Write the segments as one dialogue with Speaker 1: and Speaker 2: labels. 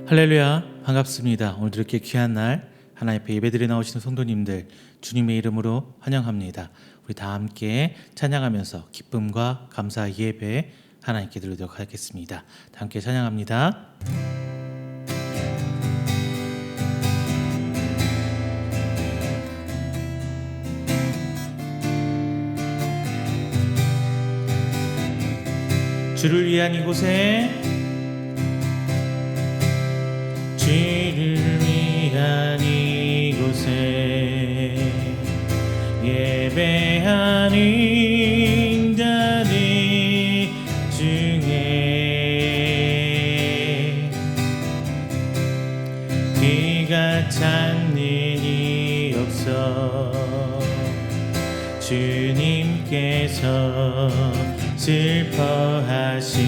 Speaker 1: 할렐루야, 반갑습니다. 오늘도 이렇게 귀한 날 하나님 앞에 예배드려 나오시는 성도님들 주님의 이름으로 환영합니다. 우리 다 함께 찬양하면서 기쁨과 감사 예배 하나님께 드리도록 하겠습니다. 다 함께 찬양합니다. 주를 위한 이곳에, 주를 위한 이곳에 예배하는 자들 중에 그가 찾는 이 없어 주님께서 슬퍼하시네.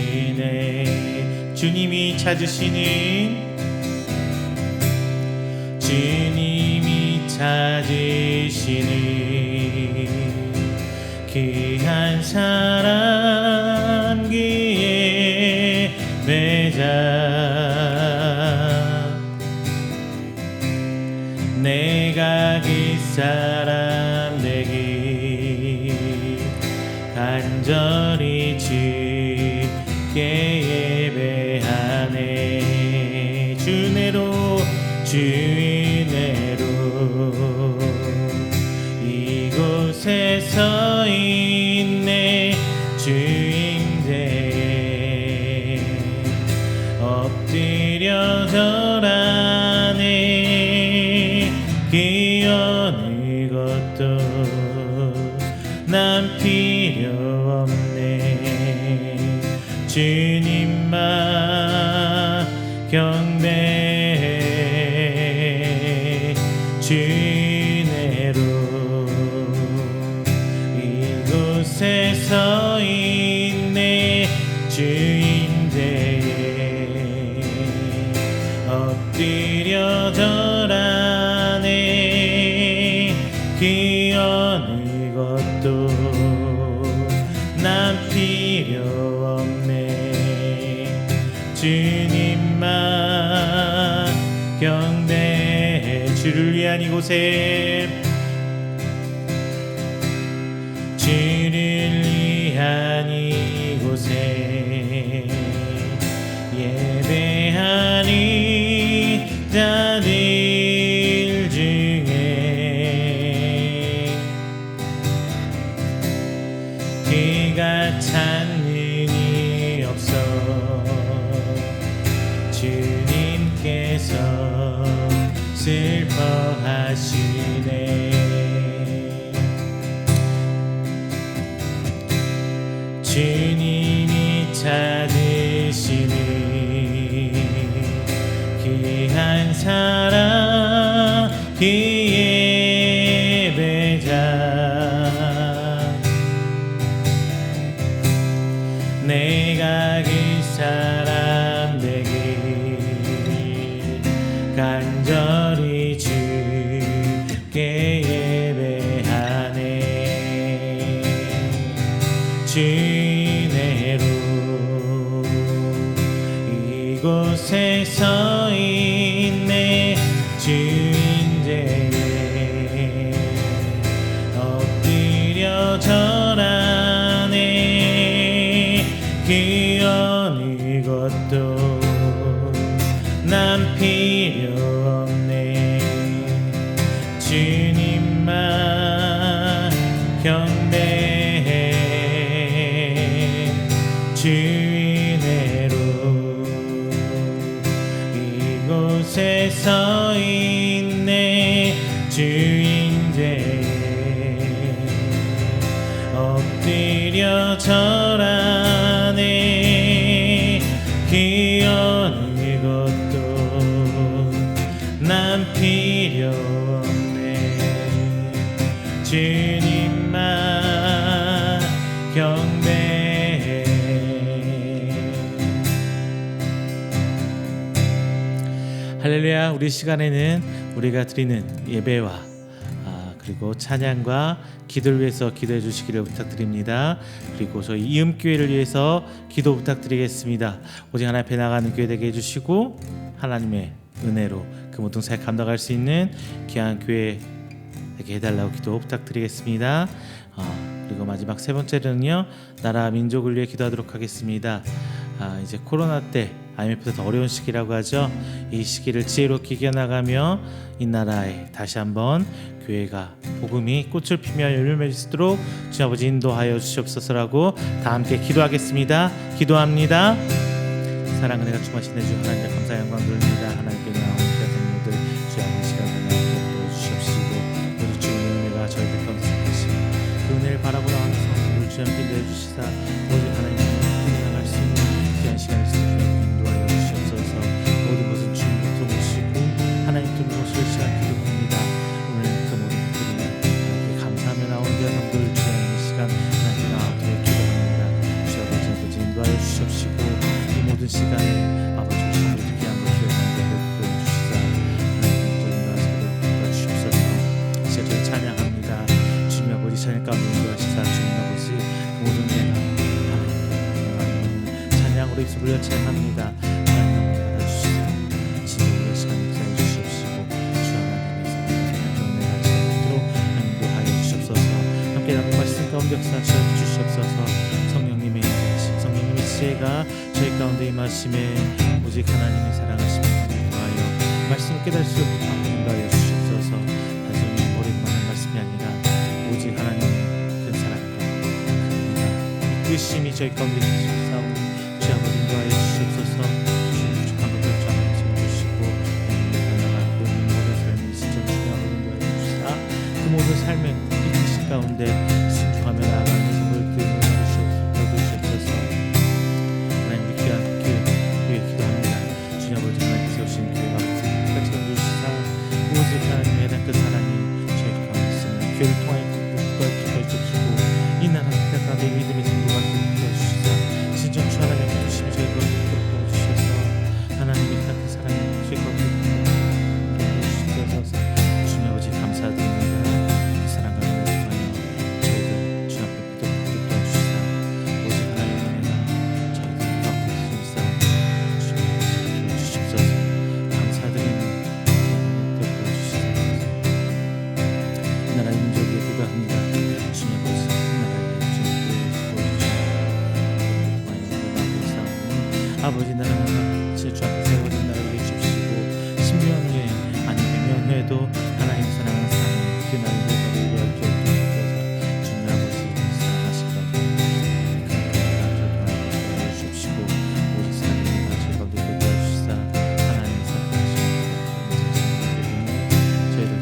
Speaker 1: 주님이 찾으시는 그 한 사람 그의 매자 내가 그 사람 되기 간절히 주께 예배하네. 주내로 이곳에 서 있네. 주인데 엎드려 절하네. 그 어느 것도 난 필요 없네. 주님만 경배해. 주내로 이곳에 서 있네. 주인데 엎드려 절하네. 그 어느 것도 난 필요 없네. 주님만 경배해. 주를 위한 이곳에, 주를 위한 이곳에 예배하는 자들 중에 그가 찾는 이 없어 주님께서 슬퍼하시네. 주님이 찾으시는 그 한 사람 그 예배자 내가 그 사람 되길 간절히 주께 예배하네. 주내로 이곳에 서 있네. 주인데 엎드려 절하네. 그 어느 것도 난 필요 없네. 주님만 경배해. 주내로 이곳에 서 있네. 주인데 엎드려 절하네. 그 어느 것도 난 필요 없네. 주님만 경배해. 할렐루야. 우리 시간에는 우리가 드리는 예배와 그리고 찬양과 기도를 위해서 기도해 주시기를 부탁드립니다. 그리고 저희 이음교회를 위해서 기도 부탁드리겠습니다. 오직 하나님 앞에 나가는 교회 되게 해주시고 하나님의 은혜로 그 모든 사역 감당할 수 있는 귀한 교회 되게 해달라고 기도 부탁드리겠습니다. 그리고 마지막 세 번째는요, 나라 민족을 위해 기도하도록 하겠습니다. 이제 코로나 때 IMF도 더 어려운 시기라고 하죠. 이 시기를 지혜롭게 이겨나가며 이 나라에 다시 한번 교회가 복음이 꽃을 피며 열매를 맺을 수 있도록 주 아버지 인도하여 주시옵소서라고 다 함께 기도하겠습니다. 기도합니다. 사랑은 내가 충만하신 주 하나님 감사 영광 돌립니다. 하나님께 나온 성도들 주 아버지 시간을 나누게 주시옵시고 우리 주의 은혜가 저희들 가운데 있으시고 그 은혜를 바라보라 하는 성도들 주 함께 내주시사 오직 하나님께 나갈 수 있는 귀한 시간을 인도하여 주시옵소서. 모든 것은 주님이 도우시고 하나님 도우실 시간 기도합니다. 오늘 그 모든 것들이 하나님께 감사하며 나온 귀한 성도들 주의 시간 하나님께 나오도록 기도합니다. 주 아버지 인도하여 주시옵시고 모든 시간에 아버지 성도들 귀한 것을 보여주시사 하나님 주시옵소서. 이제 저희 찬양합니다. 주님 아버지 찬양 가운데 인도하시사 주님 아버지 그 모든 내가 찬양으로 입술 불려 찬양합니다. 하나님 받아주시사 진정으로 시간 역사해 주시옵시고 주 하나님의 은혜가 참도록 인도하여 주시옵소서. 함께 나눈 말씀 가운데 역사하여 주시옵소서. 성령님의 지혜가 저희 가운데 임하심에 오직 하나님이 사랑하심을 인도하여 말씀을 깨달을 수 없게 인도하여 주시옵소서. 단순히 머리만한 말씀이 아니라 오직 하나님의 큰 사랑과 큰 뜻심이 저희 가운데 계시옵사오니 주 아버지 인도하여 주시옵소서. 주님 부족한 것들 주 아버지 채워주시고 변화가고 있는 모든 삶이 진정 주 아버지 인도하여 주시사 그 모든 삶의 이 뜻 가운데 순종하며 나아가는 성을 그 사랑이 저희 가운데 있으면 교회를 통하여 기도해 주시고 이 나라 가운데 믿음의 성도가 되어 주시사 진정 주 하나님의 부르심이 저희 가운데 되어 주셔서 하나님의 그 사랑이 저희 가운데 되어 주셔서 주님 아버지 감사드립니다. 그 사랑과 은혜를 통하여 저희들 주 앞에 기도해 주시사 오직 하나님의 은혜가 저희들 가운데 있으사 주님 아버지 주시옵소서. 감사드립니다. 나라 민족을 기도합니다. 주님 아버지 나라의 주님께 아버지 나라가 주 앞에 세워진 나라를 주시고 10년 후에 아니 100년 후에도 하나님 사랑하는 사람이 그 나라를 이루어질 수 있도록 주님 아버지 사랑하시고 그 주시고 우리 사랑을 즐겁게 도와주시사 하나님 사랑하시고 저희들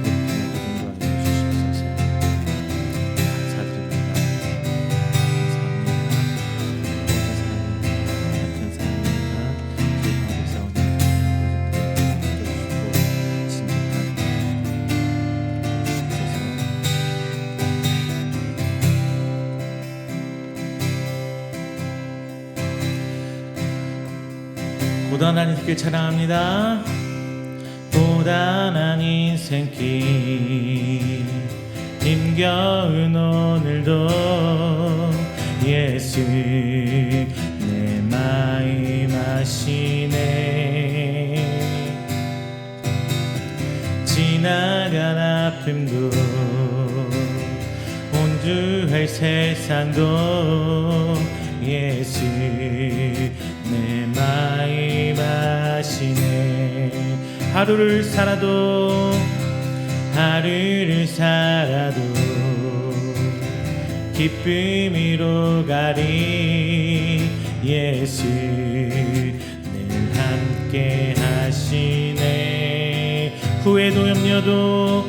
Speaker 1: 고단한 인생길 찬양합니다. 고단한 인생길 힘겨운 오늘도 예수 내 마음 아시네. 지나간 아픔도 온주할 세상도 예수 내 마음 아시네. 하루를 살아도 기쁨으로 가리 예수 늘 함께 하시네. 후회도 염려도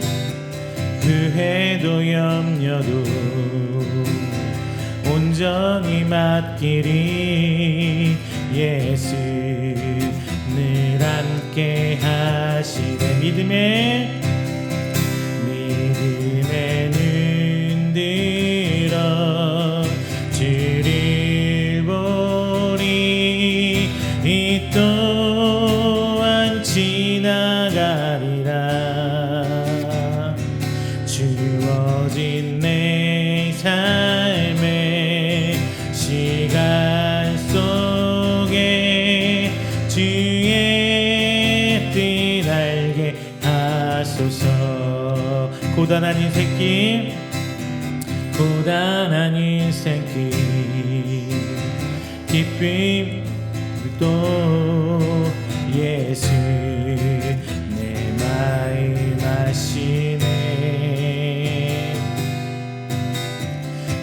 Speaker 1: 온전히 맡기리 예수 늘 함께 하시네. 믿음에 눈 들어 주를 보리 이 또한 지나가리라. 주어진 내 삶의 시간 속에 주의 고단한 인생길 고단한 인생길 기쁨도 예수 내 마음 아시네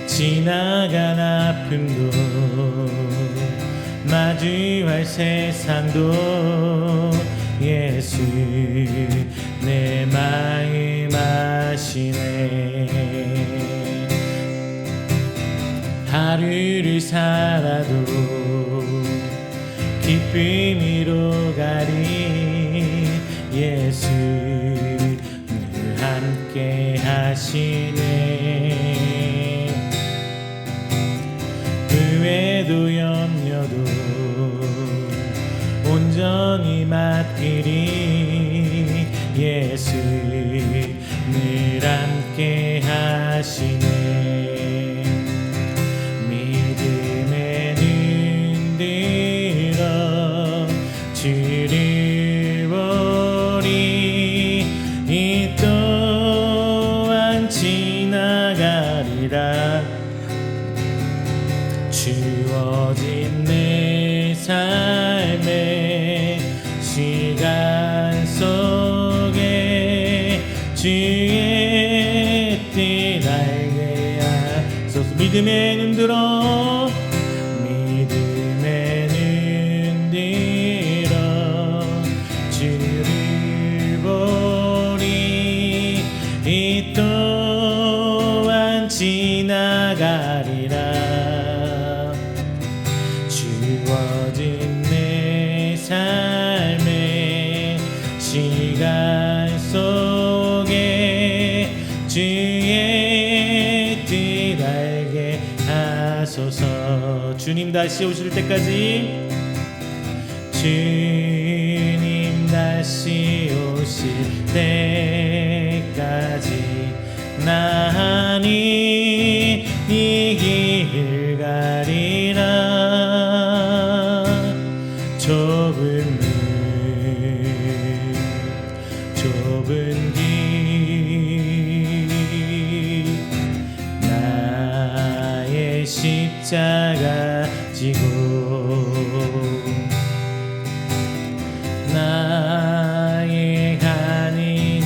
Speaker 1: 지나간 아픔도 마주할 세상도 예수 내 마음 아시네 하루를 살아도 기쁨으로 가리 예수 늘 함께 하시네 후회도 염려도 온전히 맡기리 예수 늘 함께 하시네 믿음의 눈 들어 주를 보리 이 또한 지나가리라 주어진 내 삶의 시간 속에 주의 뜻 알게 하소서 믿음의 눈 들어 믿음의 눈 들어 주를 보리 이 또한 지나가리라 주어진 내 삶의 시간 속에 주의 뜻 알게 하소서 주님 다시 오실 때까지 주님 다시 오실 때까지 나니 이 길을 가리라 좁은 길 나의 십자가 지고 나의 가는 이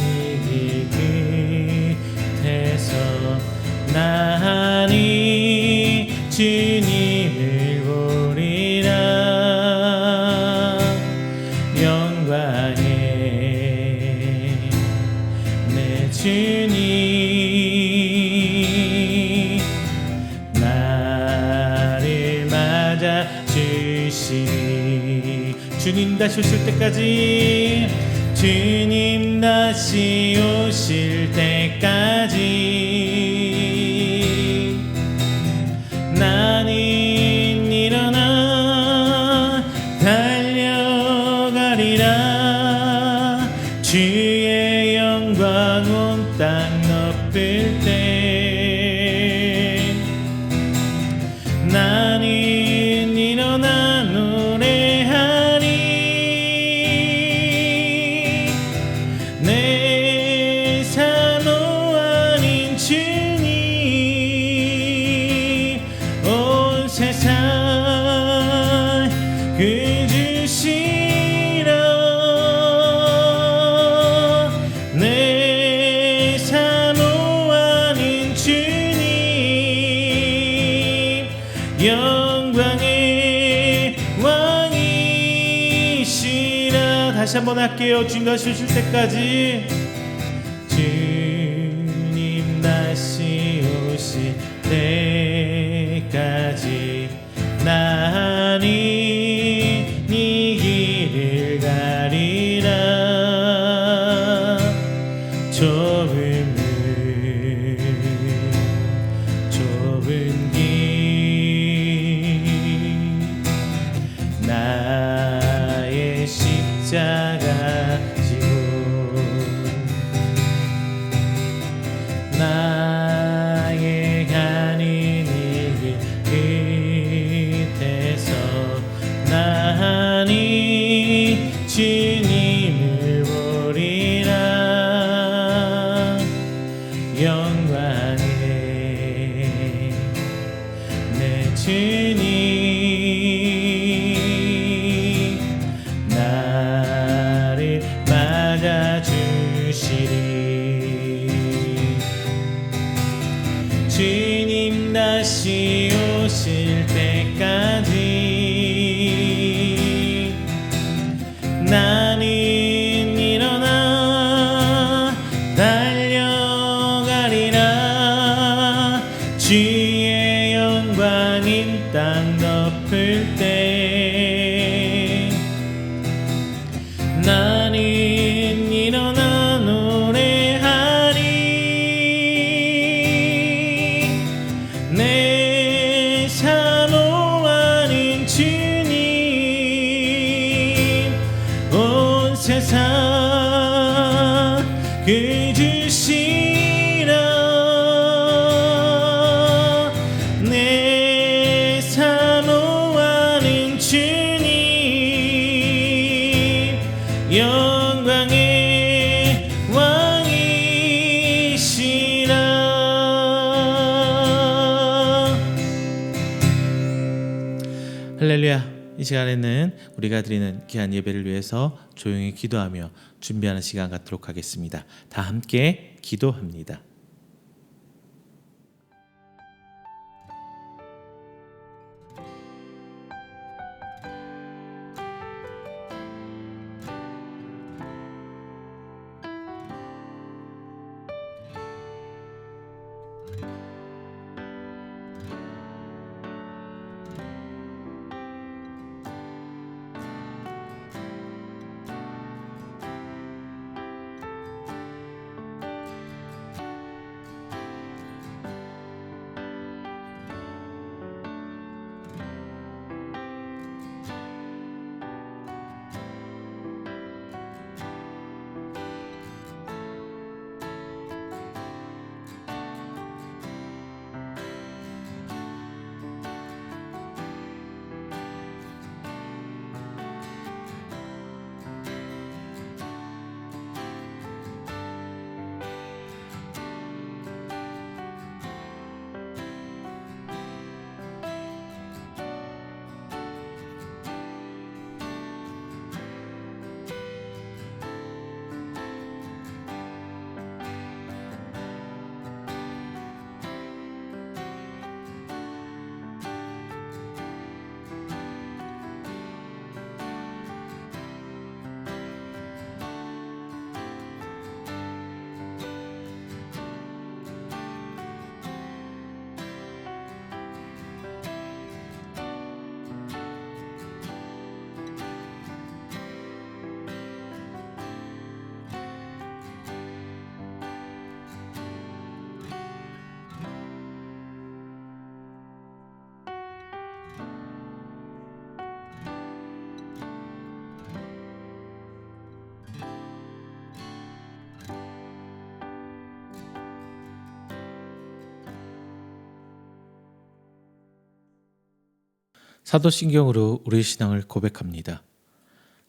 Speaker 1: 길 끝에서 나니 주님을 보리라 영광의 내 주님 나를 맞아 주시니 주님 다시 오실 때까지 주님 다시 오실 때까지 나는 일어나 달려가리라 주의 영광 온 땅 덮을 때 나는 일어나 노래하리 내 산호 아닌 주님 온 세상 그 주시라 내 산호 아닌 주님 영광의 왕이시라 다시 한번 할게요 주님 다시 오실 때까지 주님 다시 오실 때까지 나니 네 길을 가리라 좁은 길 나의 십자가 지고 영광에 내 주님 나를 맞아주시리. 주님 다시 오실 때까지 나는 일어나 달려가리라. 주의 영광인 땅 덮을 때 나는 일어나 노래하리. 내 사모하는 주님 온 세상 그 주시라. 내 사모하는 주님 영광의 왕이시라. 할렐루야. 이 시간에는 우리가 드리는 귀한 예배를 위해서 조용히 기도하며 준비하는 시간 갖도록 하겠습니다. 다 함께 기도합니다. 사도신경으로 우리의 신앙을 고백합니다.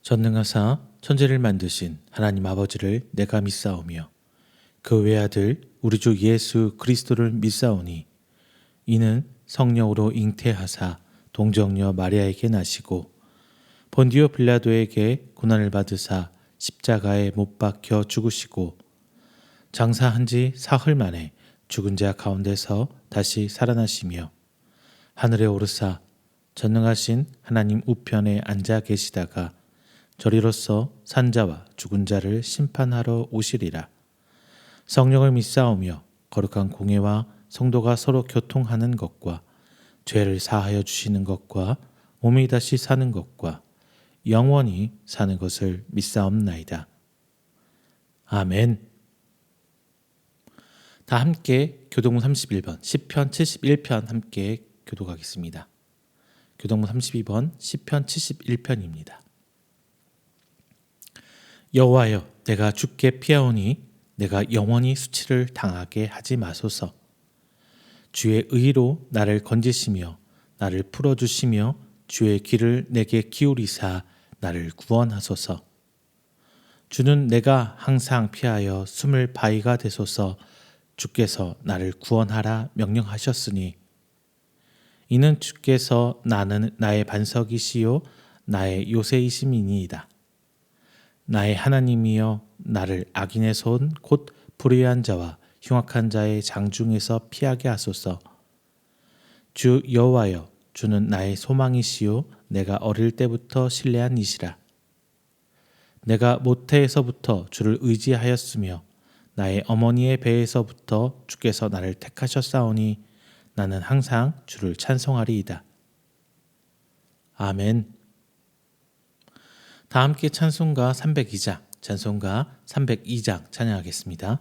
Speaker 1: 전능하사 천지를 만드신 하나님 아버지를 내가 믿사오며 그 외아들 우리 주 예수 그리스도를 믿사오니 이는 성령으로 잉태하사 동정녀 마리아에게 나시고 본디오 빌라도에게 고난을 받으사 십자가에 못 박혀 죽으시고 장사한 지 사흘 만에 죽은 자 가운데서 다시 살아나시며 하늘에 오르사 전능하신 하나님 우편에 앉아 계시다가 저리로서 산자와 죽은 자를 심판하러 오시리라. 성령을 믿사오며 거룩한 공예와 성도가 서로 교통하는 것과 죄를 사하여 주시는 것과 몸이 다시 사는 것과 영원히 사는 것을 믿사옵나이다. 아멘. 다 함께 교동문 31번 시편 71편 함께 교독하겠습니다. 교동문 32번 시편 71편입니다. 여호와여, 내가 주께 피하오니 내가 영원히 수치를 당하게 하지 마소서. 주의 의로 나를 건지시며 나를 풀어주시며 주의 귀를 내게 기울이사 나를 구원하소서. 주는 내가 항상 피하여 숨을 바위가 되소서. 주께서 나를 구원하라 명령하셨으니 이는 주께서 나는 나의 반석이시요 나의 요새이심이니이다. 나의 하나님이여 나를 악인의 손 곧 불의한 자와 흉악한 자의 장중에서 피하게 하소서. 주 여호와여 주는 나의 소망이시요 내가 어릴 때부터 신뢰한 이시라. 내가 모태에서부터 주를 의지하였으며 나의 어머니의 배에서부터 주께서 나를 택하셨사오니 나는 항상 주를 찬송하리이다. 아멘. 다 함께 찬송가 302장, 찬송가 302장 찬양하겠습니다.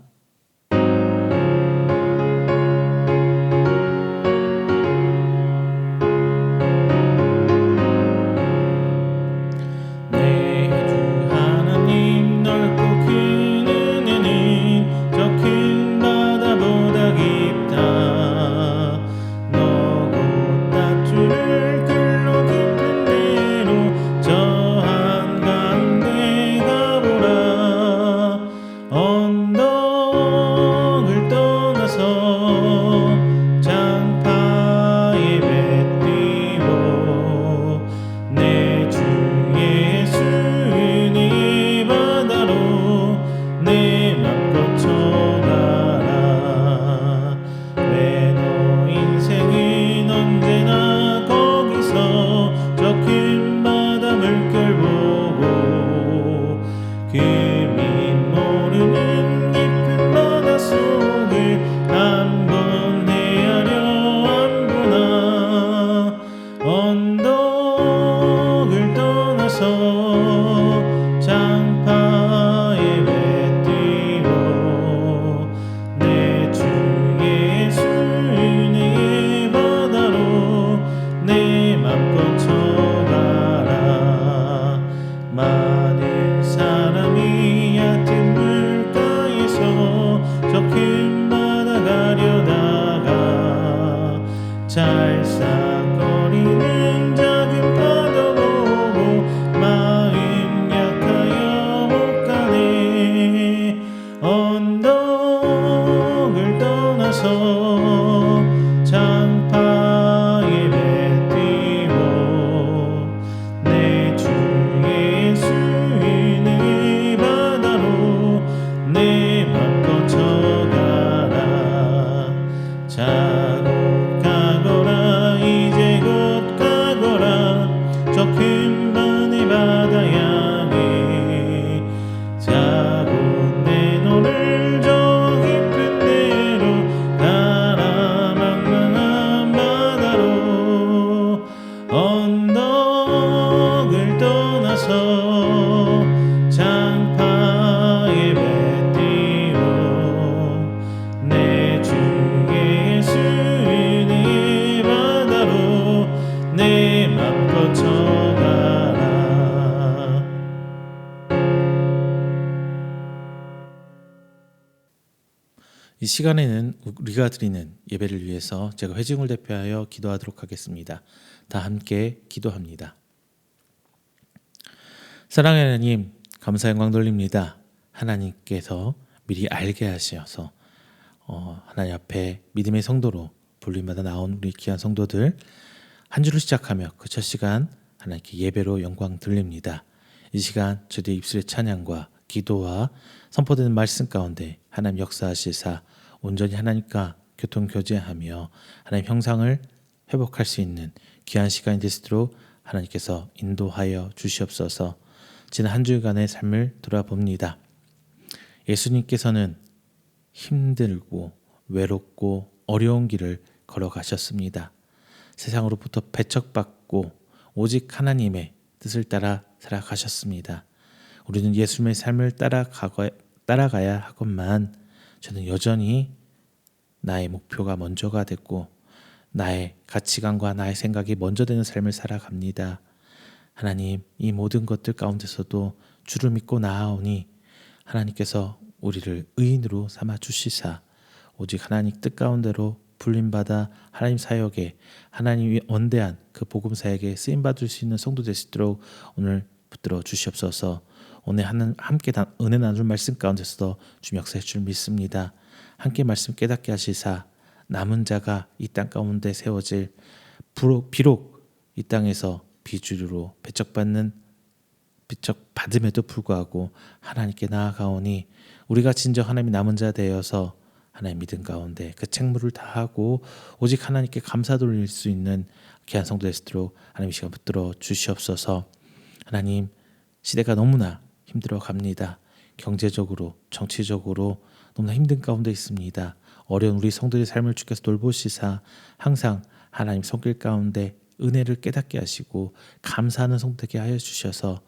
Speaker 1: 찰싹거리는 작은 파도 보고 마음 약하여 못 가네. 언덕을 떠나서 장파에 배 띄워 내 주 예수의 바다로 내 맘 거쳐가라. 자곧 가거라 이제 곧 가거라 저 큰 밤의 바다 향해. 자곧 내 너를 저 깊은 데로 가라 망망한 바다로. 언덕을 떠나서 장파에 배 띄워 내 주 예수의 바다로 내 맘 거쳐가라. 이 시간에는 우리가 드리는 예배를 위해서 제가 회중을 대표하여 기도하도록 하겠습니다. 다 함께 기도합니다. 사랑하는 하나님, 감사 영광 돌립니다. 하나님께서 미리 알게 하셔서 하나님 앞에 믿음의 성도로 불림받아 나온 우리 귀한 성도들 한 주를 시작하며 그 첫 시간 하나님께 예배로 영광 돌립니다. 이 시간 저희의 입술의 찬양과 기도와 선포되는 말씀 가운데 하나님 역사하시사 온전히 하나님과 교통교제하며 하나님 형상을 회복할 수 있는 귀한 시간이 될 수 있도록 하나님께서 인도하여 주시옵소서. 지난 한 주간의 삶을 돌아봅니다. 예수님께서는 힘들고 외롭고 어려운 길을 걸어가셨습니다. 세상으로부터 배척받고 오직 하나님의 뜻을 따라 살아가셨습니다. 우리는 예수님의 삶을 따라가야 하건만 저는 여전히 나의 목표가 먼저가 됐고 나의 가치관과 나의 생각이 먼저 되는 삶을 살아갑니다. 하나님, 이 모든 것들 가운데서도 주를 믿고 나아오니 하나님께서 우리를 의인으로 삼아 주시사 오직 하나님 뜻 가운데로 불림받아 하나님 사역에 하나님이 원대한 그 복음 사역에 쓰임받을 수 있는 성도 될 수 있도록 오늘 붙들어 주시옵소서. 오늘 함께 은혜 나눌 말씀 가운데서도 주님 역사해 줄 믿습니다. 함께 말씀 깨닫게 하시사 남은 자가 이 땅 가운데 세워질 비록 이 땅에서 비주류로 배척받음에도 불구하고 하나님께 나아가오니 우리가 진정 하나님의 남은 자 되어서 하나님 믿음 가운데 그 책무를 다하고 오직 하나님께 감사 돌릴 수 있는 귀한 성도 되시도록 하나님 이 시간 붙들어 주시옵소서. 하나님, 시대가 너무나 힘들어 갑니다. 경제적으로 정치적으로 너무나 힘든 가운데 있습니다. 어려운 우리 성도의 삶을 주께서 돌보시사 항상 하나님 손길 가운데 은혜를 깨닫게 하시고 감사하는 성도 되게 하여 주셔서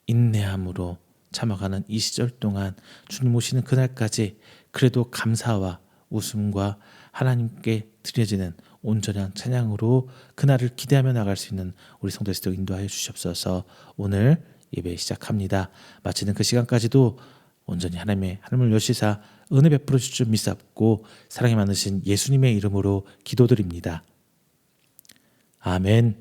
Speaker 1: 인내함으로 참아가는 이 시절 동안 주님 오시는 그날까지 그래도 감사와 웃음과 하나님께 드려지는 온전한 찬양으로 그날을 기대하며 나갈 수 있는 우리 성도들도 인도하여 주시옵소서. 오늘 예배 시작합니다. 마치는 그 시간까지도 온전히 하나님을 여시사 은혜 베풀어 주실 줄 믿사옵고 사랑이 많으신 예수님의 이름으로 기도드립니다. 아멘.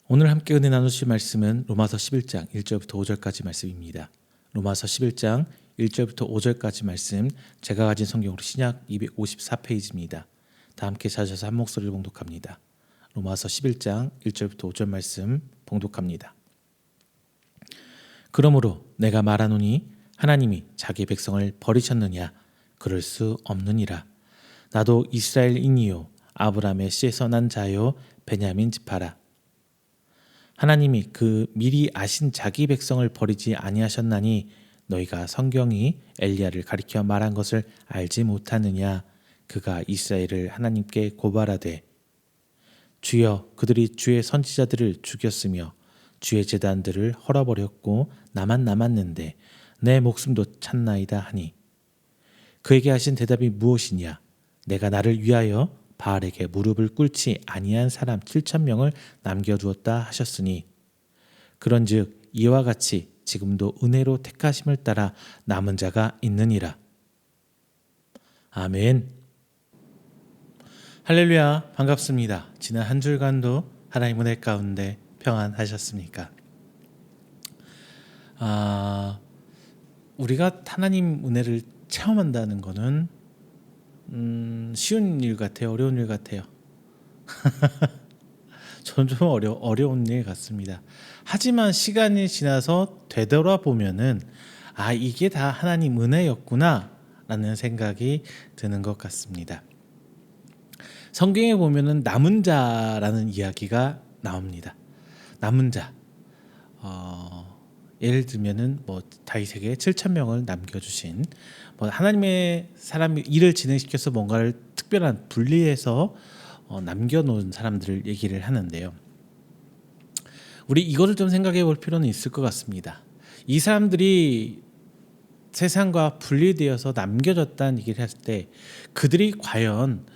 Speaker 1: 오늘 함께 은혜 나누실 말씀은 로마서 11장 1절부터 5절까지 말씀입니다. 로마서 11장 1절부터 5절까지 말씀, 제가 가진 성경으로 신약 254페이지입니다. 다 함께 찾아서 한 목소리를 봉독합니다. 로마서 11장 1절부터 5절 말씀 봉독합니다. 그러므로 내가 말하노니 하나님이 자기 백성을 버리셨느냐? 그럴 수 없느니라. 나도 이스라엘인이요 아브라함의 씨에서 난 자요 베냐민 지파라. 하나님이 그 미리 아신 자기 백성을 버리지 아니하셨나니 너희가 성경이 엘리야를 가리켜 말한 것을 알지 못하느냐? 그가 이스라엘을 하나님께 고발하되 주여 그들이 주의 선지자들을 죽였으며 주의 제단들을 헐어버렸고 나만 남았는데 내 목숨도 찾나이다 하니 그에게 하신 대답이 무엇이냐? 내가 나를 위하여 바알에게 무릎을 꿇지 아니한 사람 7,000명을 남겨두었다 하셨으니 그런즉 이와 같이 지금도 은혜로 택하심을 따라 남은 자가 있느니라. 아멘. 할렐루야, 반갑습니다. 지난 한 주간도 하나님 은혜 가운데 평안하셨습니까? 우리가 하나님 은혜를 체험한다는 것은 쉬운 일 같아요? 어려운 일 같아요? 저는 좀 어려운 일 같습니다. 하지만 시간이 지나서 되돌아보면은 이게 다 하나님 은혜였구나 라는 생각이 드는 것 같습니다. 성경에 보면은 남은 자라는 이야기가 나옵니다. 남은 자, 예를 들면은 다윗에게 7,000명을 남겨주신 하나님의 사람이 일을 진행시켜서 뭔가를 특별한 분리해서 남겨놓은 사람들을 얘기를 하는데요. 우리 이거를 좀 생각해 볼 필요는 있을 것 같습니다. 이 사람들이 세상과 분리되어서 남겨졌다는 얘기를 했을 때 그들이 과연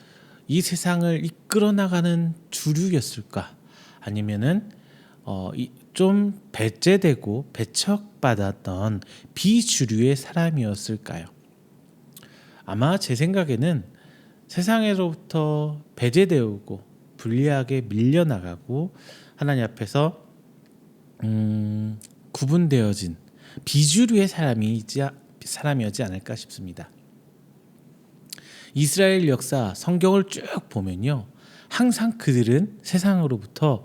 Speaker 1: 이 세상을 이끌어 나가는 주류였을까? 아니면은 좀 배제되고 배척받았던 비주류의 사람이었을까요? 아마 제 생각에는 세상에로부터 배제되고 불리하게 밀려나가고 하나님 앞에서 구분되어진 비주류의 사람이었지 않을까 싶습니다. 이스라엘 역사 성경을 쭉 보면요, 항상 그들은 세상으로부터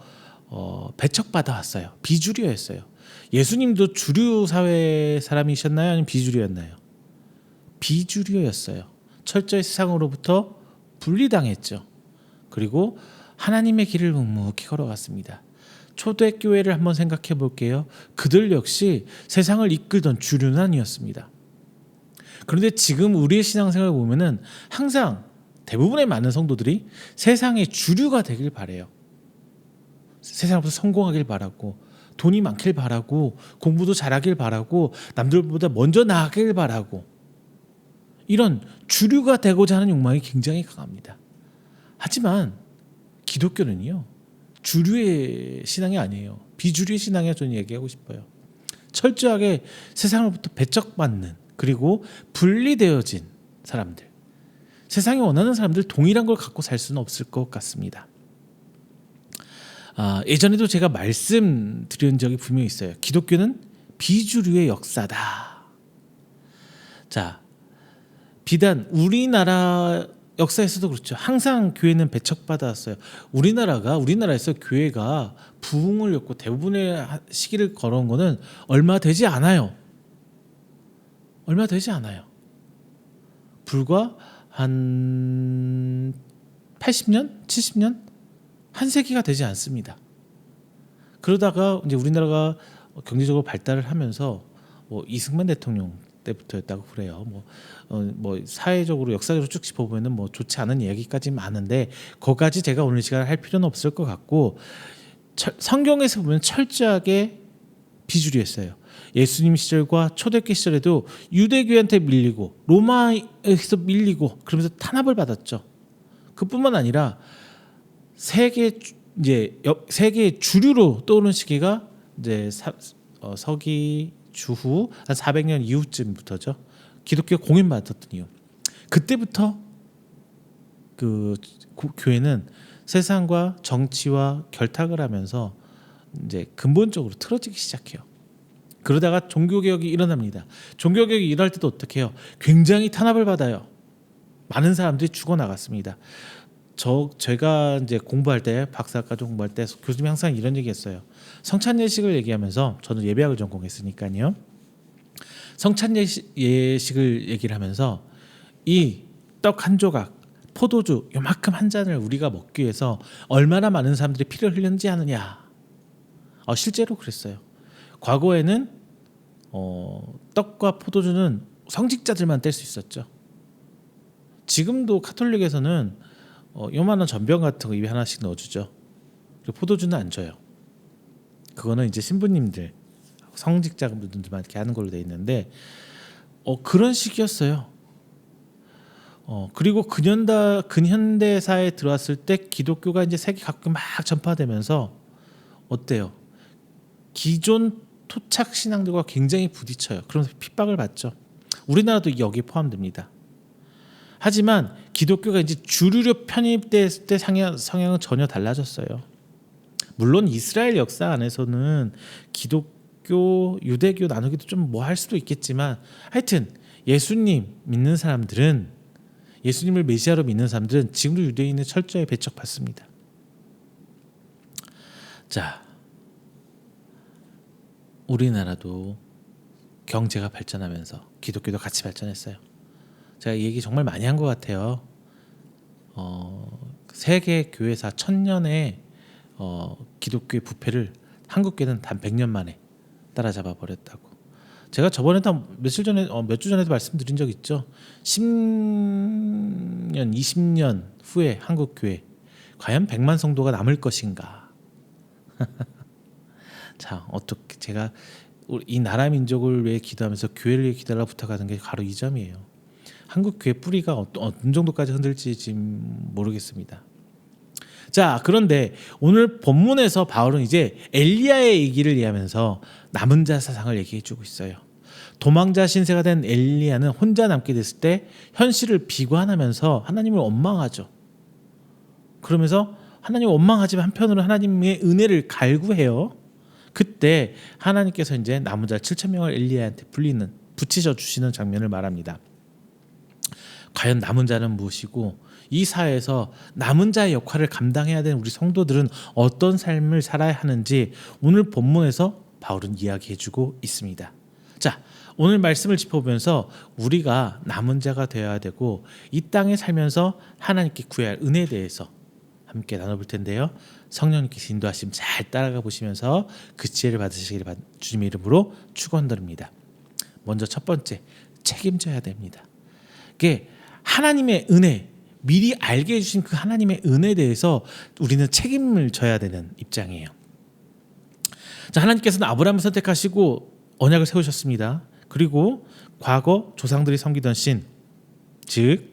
Speaker 1: 배척받아 왔어요. 비주류였어요. 예수님도 주류 사회 사람이셨나요? 아니면 비주류였나요? 비주류였어요. 철저히 세상으로부터 분리당했죠. 그리고 하나님의 길을 묵묵히 걸어갔습니다. 초대교회를 한번 생각해 볼게요. 그들 역시 세상을 이끌던 주류는 아니었습니다. 그런데 지금 우리의 신앙생활을 보면은 항상 대부분의 많은 성도들이 세상의 주류가 되길 바래요. 세상으로부터 성공하길 바라고, 돈이 많길 바라고, 공부도 잘하길 바라고, 남들보다 먼저 나가길 바라고, 이런 주류가 되고자 하는 욕망이 굉장히 강합니다. 하지만 기독교는요, 주류의 신앙이 아니에요. 비주류의 신앙이라 저는 얘기하고 싶어요. 철저하게 세상으로부터 배척받는, 그리고 분리되어진 사람들, 세상이 원하는 사람들 동일한 걸 갖고 살 수는 없을 것 같습니다. 예전에도 제가 말씀드린 적이 분명히 있어요. 기독교는 비주류의 역사다. 자, 비단 우리나라 역사에서도 그렇죠. 항상 교회는 배척받았어요. 우리나라에서 교회가 부흥을 였고 대부분의 시기를 걸어온 거는 얼마 되지 않아요. 불과 한 80년, 70년, 한 세기가 되지 않습니다. 그러다가 이제 우리나라가 경제적으로 발달을 하면서 뭐 이승만 대통령 때부터였다고 그래요. 뭐 사회적으로 역사적으로 쭉 짚어보면은 뭐 좋지 않은 이야기까지 많은데 거기까지 제가 오늘 시간에 할 필요는 없을 것 같고, 성경에서 보면 철저하게 비주류했어요. 예수님 시절과 초대교회 시절에도 유대교회한테 밀리고 로마에서 밀리고 그러면서 탄압을 받았죠. 그뿐만 아니라 세계 주류로 떠오르는 시기가 이제 서기 주후 한 400년 이후쯤부터죠. 기독교가 공인받았던 이유. 그때부터 그 교회는 세상과 정치와 결탁을 하면서 이제 근본적으로 틀어지기 시작해요. 그러다가 종교개혁이 일어납니다. 종교개혁이 일어날 때도 어떻게 해요? 굉장히 탄압을 받아요. 많은 사람들이 죽어나갔습니다. 제가 이제 공부할 때, 박사과정 공부할 때 교수님이 항상 이런 얘기했어요. 성찬예식을 얘기하면서, 저는 예배학을 전공했으니까요. 성찬예식을 얘기를 하면서 이 떡 한 조각, 포도주 요만큼 한 잔을 우리가 먹기 위해서 얼마나 많은 사람들이 피를 흘렸는지 아느냐. 실제로 그랬어요. 과거에는 떡과 포도주는 성직자들만 뗄 수 있었죠. 지금도 카톨릭에서는 요만한 전병 같은 거 입에 하나씩 넣어주죠. 그리고 포도주는 안 줘요. 그거는 이제 신부님들, 성직자분들만 이렇게 하는 걸로 돼 있는데 그런 시기였어요. 그리고 근현대사에 들어왔을 때 기독교가 이제 세계 각국에 막 전파되면서 어때요? 기존 토착 신앙들과 굉장히 부딪혀요. 그러면서 핍박을 받죠. 우리나라도 여기에 포함됩니다. 하지만 기독교가 이제 주류로 편입됐을 때 성향은 전혀 달라졌어요. 물론 이스라엘 역사 안에서는 기독교, 유대교 나누기도 좀 뭐 할 수도 있겠지만, 하여튼 예수님 믿는 사람들은, 예수님을 메시아로 믿는 사람들은 지금도 유대인을 철저히 배척받습니다. 자, 우리나라도 경제가 발전하면서 기독교도 같이 발전했어요. 제가 이 얘기 정말 많이 한 것 같아요. 세계 교회사 1000년의 기독교의 부패를 한국교회는 단 100년 만에 따라잡아 버렸다고. 제가 저번에도 몇 주 전에도 말씀드린 적 있죠. 10년, 20년 후에 한국 교회 과연 100만 성도가 남을 것인가? 자, 어떻게 제가 이 나라 민족을 위해 기도하면서 교회를 위해 기도하라 부탁하는 게 바로 이 점이에요. 한국 교회 뿌리가 어떤 정도까지 흔들지 지금 모르겠습니다. 자, 그런데 오늘 본문에서 바울은 이제 엘리야의 얘기를 이해하면서 남은 자 사상을 얘기해주고 있어요. 도망자 신세가 된 엘리야는 혼자 남게 됐을 때 현실을 비관하면서 하나님을 원망하죠. 그러면서 하나님을 원망하지만 한편으로 하나님의 은혜를 갈구해요. 그때 하나님께서 이제 남은 자 7,000명을 엘리야한테 붙이셔 주시는 장면을 말합니다. 과연 남은 자는 무엇이고, 이 사회에서 남은 자의 역할을 감당해야 되는 우리 성도들은 어떤 삶을 살아야 하는지 오늘 본문에서 바울은 이야기해주고 있습니다. 자, 오늘 말씀을 짚어보면서 우리가 남은 자가 되어야 되고 이 땅에 살면서 하나님께 구해야 할 은혜에 대해서 함께 나눠볼 텐데요. 성령님께서 인도하심 잘 따라가 보시면서 그 지혜를 받으시기를 주님의 이름으로 축원드립니다. 먼저 첫 번째, 책임져야 됩니다. 그게 하나님의 은혜, 미리 알게 해주신 그 하나님의 은혜에 대해서 우리는 책임을 져야 되는 입장이에요. 자, 하나님께서는 아브라함을 선택하시고 언약을 세우셨습니다. 그리고 과거 조상들이 섬기던 신, 즉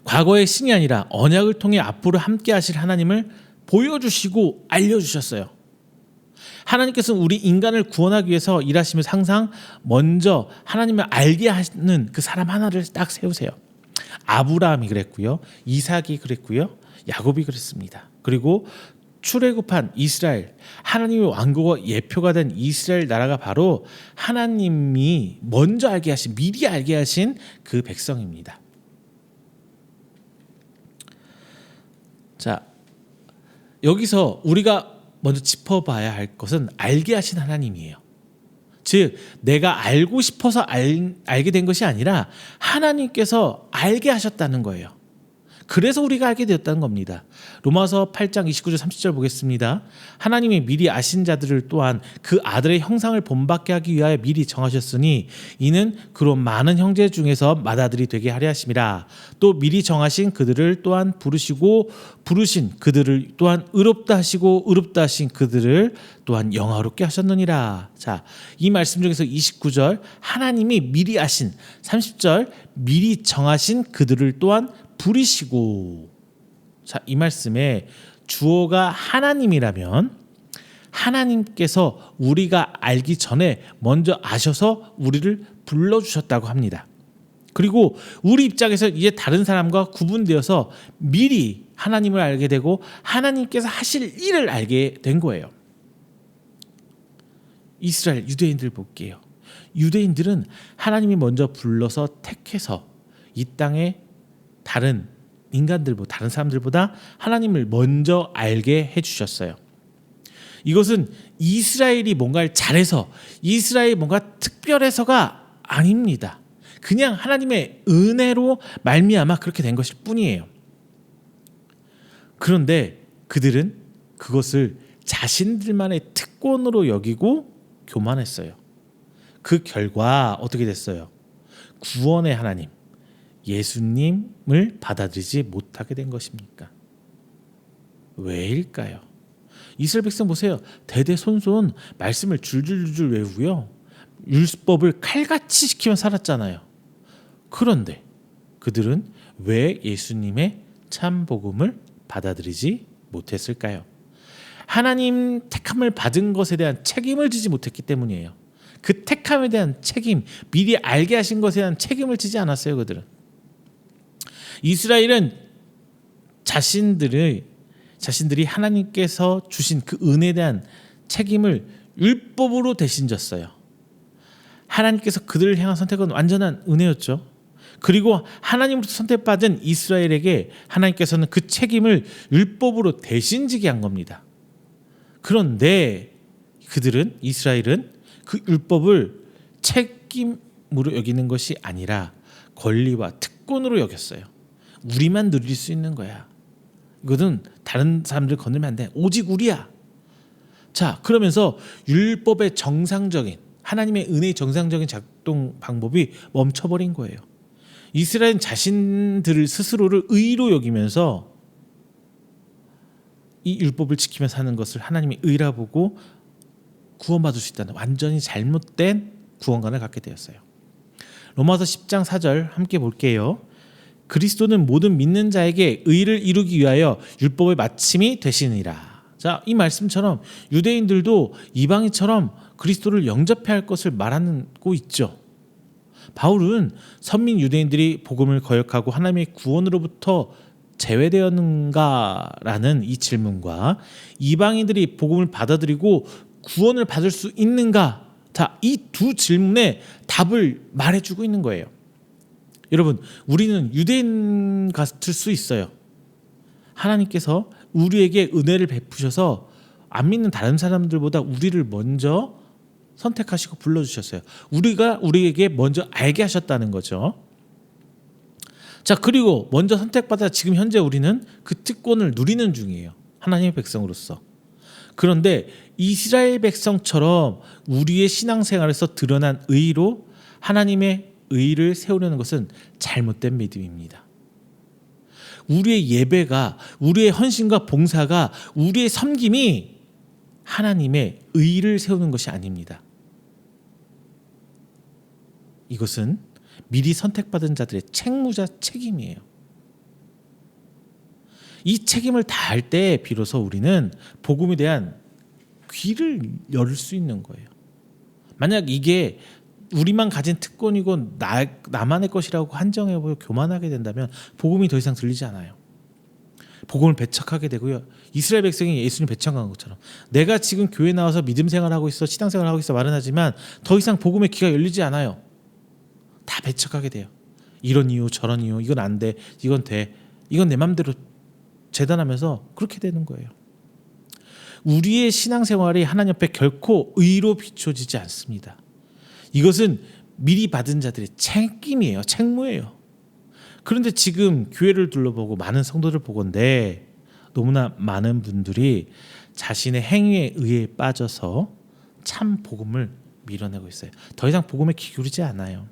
Speaker 1: 과거의 신이 아니라 언약을 통해 앞으로 함께 하실 하나님을 보여주시고 알려주셨어요. 하나님께서는 우리 인간을 구원하기 위해서 일하시면서 항상 먼저 하나님을 알게 하는 그 사람 하나를 딱 세우세요. 아브라함이 그랬고요, 이삭이 그랬고요, 야곱이 그랬습니다. 그리고 출애굽한 이스라엘, 하나님의 왕국의 예표가 된 이스라엘 나라가 바로 하나님이 먼저 알게 하신, 미리 알게 하신 그 백성입니다. 자, 여기서 우리가 먼저 짚어봐야 할 것은 알게 하신 하나님이에요. 즉 내가 알고 싶어서 알게 된 것이 아니라 하나님께서 알게 하셨다는 거예요. 그래서 우리가 알게 되었다는 겁니다. 로마서 8장 29절 30절 보겠습니다. 하나님이 미리 아신 자들을 또한 그 아들의 형상을 본받게 하기 위하여 미리 정하셨으니 이는 그로 많은 형제 중에서 맏아들이 되게 하려 하심이라. 또 미리 정하신 그들을 또한 부르시고 부르신 그들을 또한 의롭다 하시고 의롭다 하신 그들을 또한 영화롭게 하셨느니라. 자, 이 말씀 중에서 29절 하나님이 미리 아신, 30절 미리 정하신 그들을 또한 부르시고. 자, 이 말씀에 주어가 하나님이라면 하나님께서 우리가 알기 전에 먼저 아셔서 우리를 불러주셨다고 합니다. 그리고 우리 입장에서 이제 다른 사람과 구분되어서 미리 하나님을 알게 되고 하나님께서 하실 일을 알게 된 거예요. 이스라엘 유대인들 볼게요. 유대인들은 하나님이 먼저 불러서 택해서 이 땅에 다른 인간들보다, 다른 사람들보다 하나님을 먼저 알게 해주셨어요. 이것은 이스라엘이 뭔가를 잘해서, 이스라엘이 뭔가 특별해서가 아닙니다. 그냥 하나님의 은혜로 말미암아 그렇게 된 것일 뿐이에요. 그런데 그들은 그것을 자신들만의 특권으로 여기고 교만했어요. 그 결과 어떻게 됐어요? 구원의 하나님, 예수님을 받아들이지 못하게 된 것입니까? 왜일까요? 이스라엘 백성 보세요. 대대손손 말씀을 줄줄줄 외우고요. 율법을 칼같이 지키며 살았잖아요. 그런데 그들은 왜 예수님의 참 복음을 받아들이지 못했을까요? 하나님 택함을 받은 것에 대한 책임을 지지 못했기 때문이에요. 그 택함에 대한 책임, 미리 알게 하신 것에 대한 책임을 지지 않았어요. 그들은. 이스라엘은 자신들이 하나님께서 주신 그 은혜에 대한 책임을 율법으로 대신 졌어요. 하나님께서 그들을 향한 선택은 완전한 은혜였죠. 그리고 하나님으로부터 선택받은 이스라엘에게 하나님께서는 그 책임을 율법으로 대신 지게 한 겁니다. 그런데 그들은, 이스라엘은 그 율법을 책임으로 여기는 것이 아니라 권리와 특권으로 여겼어요. 우리만 누릴 수 있는 거야. 이거는 다른 사람들 건들면 안 돼. 오직 우리야. 자, 그러면서 율법의 정상적인, 하나님의 은혜의 정상적인 작동 방법이 멈춰버린 거예요. 이스라엘은 자신들을 스스로를 의로 여기면서 이 율법을 지키며 사는 것을 하나님이 의라 보고 구원받을 수 있다는 완전히 잘못된 구원관을 갖게 되었어요. 로마서 10장 4절 함께 볼게요. 그리스도는 모든 믿는 자에게 의를 이루기 위하여 율법의 마침이 되시니라. 자, 이 말씀처럼 유대인들도 이방인처럼 그리스도를 영접해야 할 것을 말하고 있죠. 바울은 선민 유대인들이 복음을 거역하고 하나님의 구원으로부터 제외되었는가라는 이 질문과 이방인들이 복음을 받아들이고 구원을 받을 수 있는가, 자, 이 두 질문에 답을 말해주고 있는 거예요. 여러분, 우리는 유대인 같을 수 있어요. 하나님께서 우리에게 은혜를 베푸셔서 안 믿는 다른 사람들보다 우리를 먼저 선택하시고 불러주셨어요. 우리에게 먼저 알게 하셨다는 거죠. 자, 그리고 먼저 선택받아 지금 현재 우리는 그 특권을 누리는 중이에요. 하나님의 백성으로서. 그런데 이스라엘 백성처럼 우리의 신앙생활에서 드러난 의로 하나님의 의를 세우려는 것은 잘못된 믿음입니다. 우리의 예배가, 우리의 헌신과 봉사가, 우리의 섬김이 하나님의 의를 세우는 것이 아닙니다. 이것은 미리 선택받은 자들의 책무자 책임이에요. 이 책임을 다할 때 비로소 우리는 복음에 대한 귀를 열 수 있는 거예요. 만약 이게 우리만 가진 특권이고 나만의 것이라고 한정해보고 교만하게 된다면 복음이 더 이상 들리지 않아요. 복음을 배척하게 되고요. 이스라엘 백성이 예수님 배척한 것처럼 내가 지금 교회 나와서 믿음 생활하고 있어, 신앙생활 하고 있어 말은 하지만 더 이상 복음의 귀가 열리지 않아요. 다 배척하게 돼요. 이런 이유 저런 이유, 이건 안 돼, 이건 돼, 이건 내 맘대로 재단하면서 그렇게 되는 거예요. 우리의 신앙생활이 하나님 앞에 결코 의로 비춰지지 않습니다. 이것은 미리 받은 자들의 책임이에요. 책무예요. 그런데 지금 교회를 둘러보고 많은 성도들 보건대 너무나 많은 분들이 자신의 행위에 의해 빠져서 참 복음을 밀어내고 있어요. 더 이상 복음에 귀 기울이지 않아요.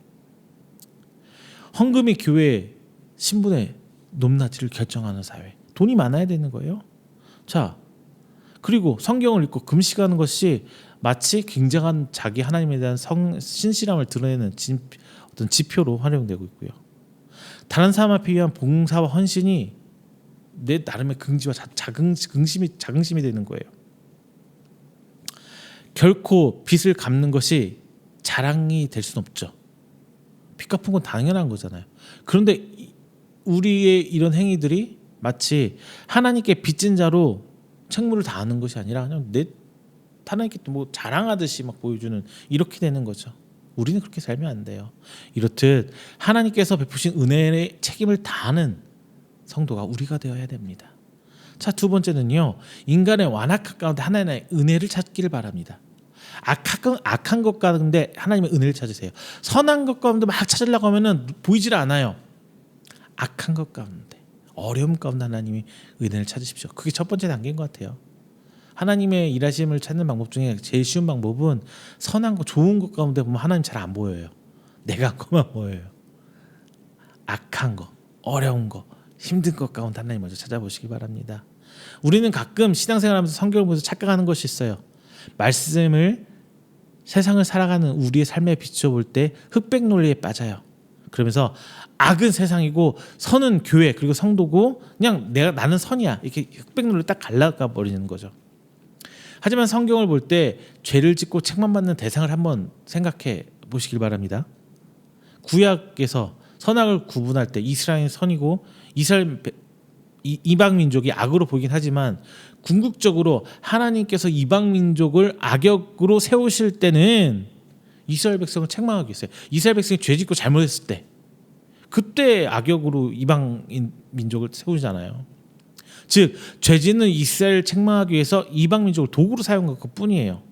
Speaker 1: 헌금이 교회 신분의 높낮이를 결정하는 사회. 돈이 많아야 되는 거예요. 자, 그리고 성경을 읽고 금식하는 것이 마치 굉장한 자기 하나님에 대한 신실함을 드러내는 어떤 지표로 활용되고 있고요. 다른 사람 앞에 위한 봉사와 헌신이 내 나름의 긍지와 자긍심이 되는 거예요. 결코 빚을 갚는 것이 자랑이 될 수는 없죠. 빚 갚은 건 당연한 거잖아요. 그런데 우리의 이런 행위들이 마치 하나님께 빚진 자로 책무를 다하는 것이 아니라 그냥 하나님께 뭐 자랑하듯이 막 보여주는 이렇게 되는 거죠. 우리는 그렇게 살면 안 돼요. 이렇듯 하나님께서 베푸신 은혜의 책임을 다하는 성도가 우리가 되어야 됩니다. 자, 두 번째는요. 인간의 완악한 가운데 하나님의 은혜를 찾기를 바랍니다. 악한 것 가운데 하나님의 은혜를 찾으세요. 선한 것 가운데 막 찾으려고 하면은 보이질 않아요. 악한 것 가운데, 어려움 가운데 하나님의 은혜를 찾으십시오. 그게 첫 번째 단계인 것 같아요. 하나님의 일하심을 찾는 방법 중에 제일 쉬운 방법은 선한 거, 좋은 것 가운데 보면 하나님 잘 안 보여요. 내가 한 것만 보여요. 악한 거, 어려운 거, 힘든 것 가운데 하나님 먼저 찾아보시기 바랍니다. 우리는 가끔 신앙생활하면서 성경을 보면서 착각하는 것이 있어요. 말씀을, 세상을 살아가는 우리의 삶에 비춰볼 때 흑백 논리에 빠져요. 그러면서 악은 세상이고 선은 교회 그리고 성도고 그냥 나는 선이야, 이렇게 흑백 논리를 딱 갈라가 버리는 거죠. 하지만 성경을 볼 때 죄를 짓고 책망받는 대상을 한번 생각해 보시길 바랍니다. 구약에서 선악을 구분할 때 이스라엘은 선이고 이방 민족이 악으로 보이긴 하지만 궁극적으로 하나님께서 이방 민족을 악역으로 세우실 때는 이스라엘 백성을 책망하기 있어요. 이스라엘 백성이 죄 짓고 잘못했을 때 그때 악역으로 이방 민족을 세우잖아요. 즉 죄 짓는 이스라엘을 책망하기 위해서 이방 민족을 도구로 사용한 것뿐이에요.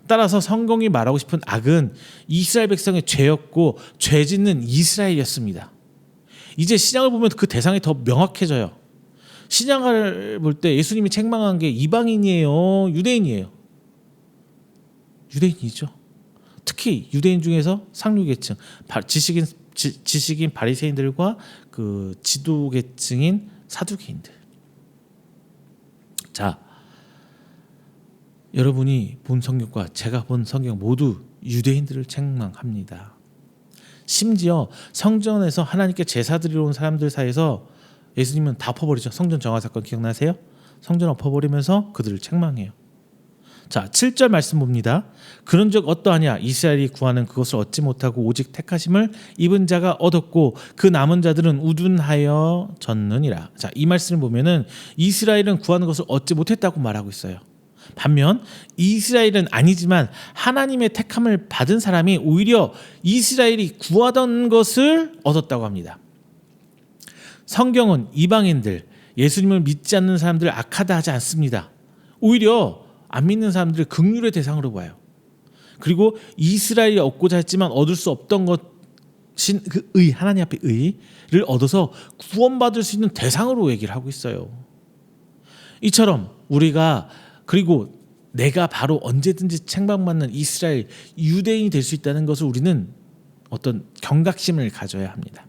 Speaker 1: 따라서 성경이 말하고 싶은 악은 이스라엘 백성의 죄였고 죄 짓는 이스라엘이었습니다. 이제 신약을 보면 그 대상이 더 명확해져요. 신약을 볼 때 예수님이 책망한 게 이방인이에요, 유대인이에요? 유대인이죠. 특히 유대인 중에서 상류계층, 지식인 바리새인들과 그 지도계층인 사두개인들. 자, 여러분이 본 성경과 제가 본 성경 모두 유대인들을 책망합니다. 심지어 성전에서 하나님께 제사 드리러 온 사람들 사이에서 예수님은 다 엎어버리죠. 성전 정화 사건 기억나세요? 성전 엎어버리면서 그들을 책망해요. 자, 7절 말씀 봅니다. 그런즉 어떠하냐? 이스라엘이 구하는 그것을 얻지 못하고 오직 택하심을 입은 자가 얻었고 그 남은 자들은 우둔하여 졌느니라. 자, 이 말씀을 보면은 이스라엘은 구하는 것을 얻지 못했다고 말하고 있어요. 반면 이스라엘은 아니지만 하나님의 택함을 받은 사람이 오히려 이스라엘이 구하던 것을 얻었다고 합니다. 성경은 이방인들, 예수님을 믿지 않는 사람들을 악하다 하지 않습니다. 오히려 안 믿는 사람들을 긍휼의 대상으로 봐요. 그리고 이스라엘이 얻고자 했지만 얻을 수 없던 것인 그 의, 하나님 앞에 의를 얻어서 구원받을 수 있는 대상으로 얘기를 하고 있어요. 이처럼 우리가 그리고 내가 바로 언제든지 책망받는 이스라엘 유대인이 될 수 있다는 것을 우리는 어떤 경각심을 가져야 합니다.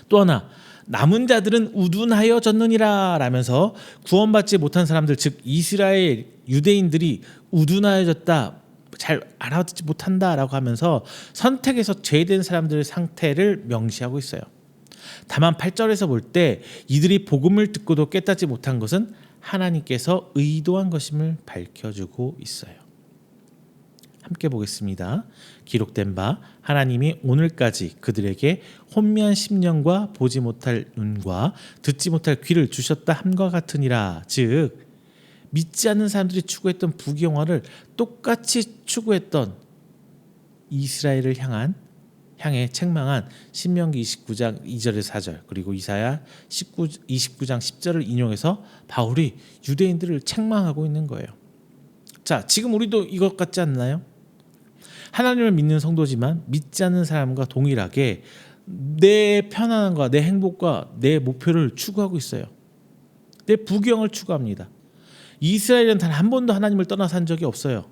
Speaker 1: 또 하나, 남은 자들은 우둔하여 졌느니라 라면서 구원받지 못한 사람들, 즉 이스라엘 유대인들이 우둔하여졌다, 잘 알아듣지 못한다라고 하면서 선택에서 죄된 사람들의 상태를 명시하고 있어요. 다만 8절에서 볼 때 이들이 복음을 듣고도 깨닫지 못한 것은 하나님께서 의도한 것임을 밝혀주고 있어요. 함께 보겠습니다. 기록된 바 하나님이 오늘까지 그들에게 혼미한 심령과 보지 못할 눈과 듣지 못할 귀를 주셨다 함과 같으니라. 즉 믿지 않는 사람들이 추구했던 부귀영화를 똑같이 추구했던 이스라엘을 향해 책망한 신명기 29장 2절에서 4절 그리고 이사야 29장 10절을 인용해서 바울이 유대인들을 책망하고 있는 거예요. 자, 지금 우리도 이것 같지 않나요? 하나님을 믿는 성도지만 믿지 않는 사람과 동일하게 내 편안함과 내 행복과 내 목표를 추구하고 있어요. 내 부귀영을 추구합니다. 이스라엘은 단 한 번도 하나님을 떠나 산 적이 없어요.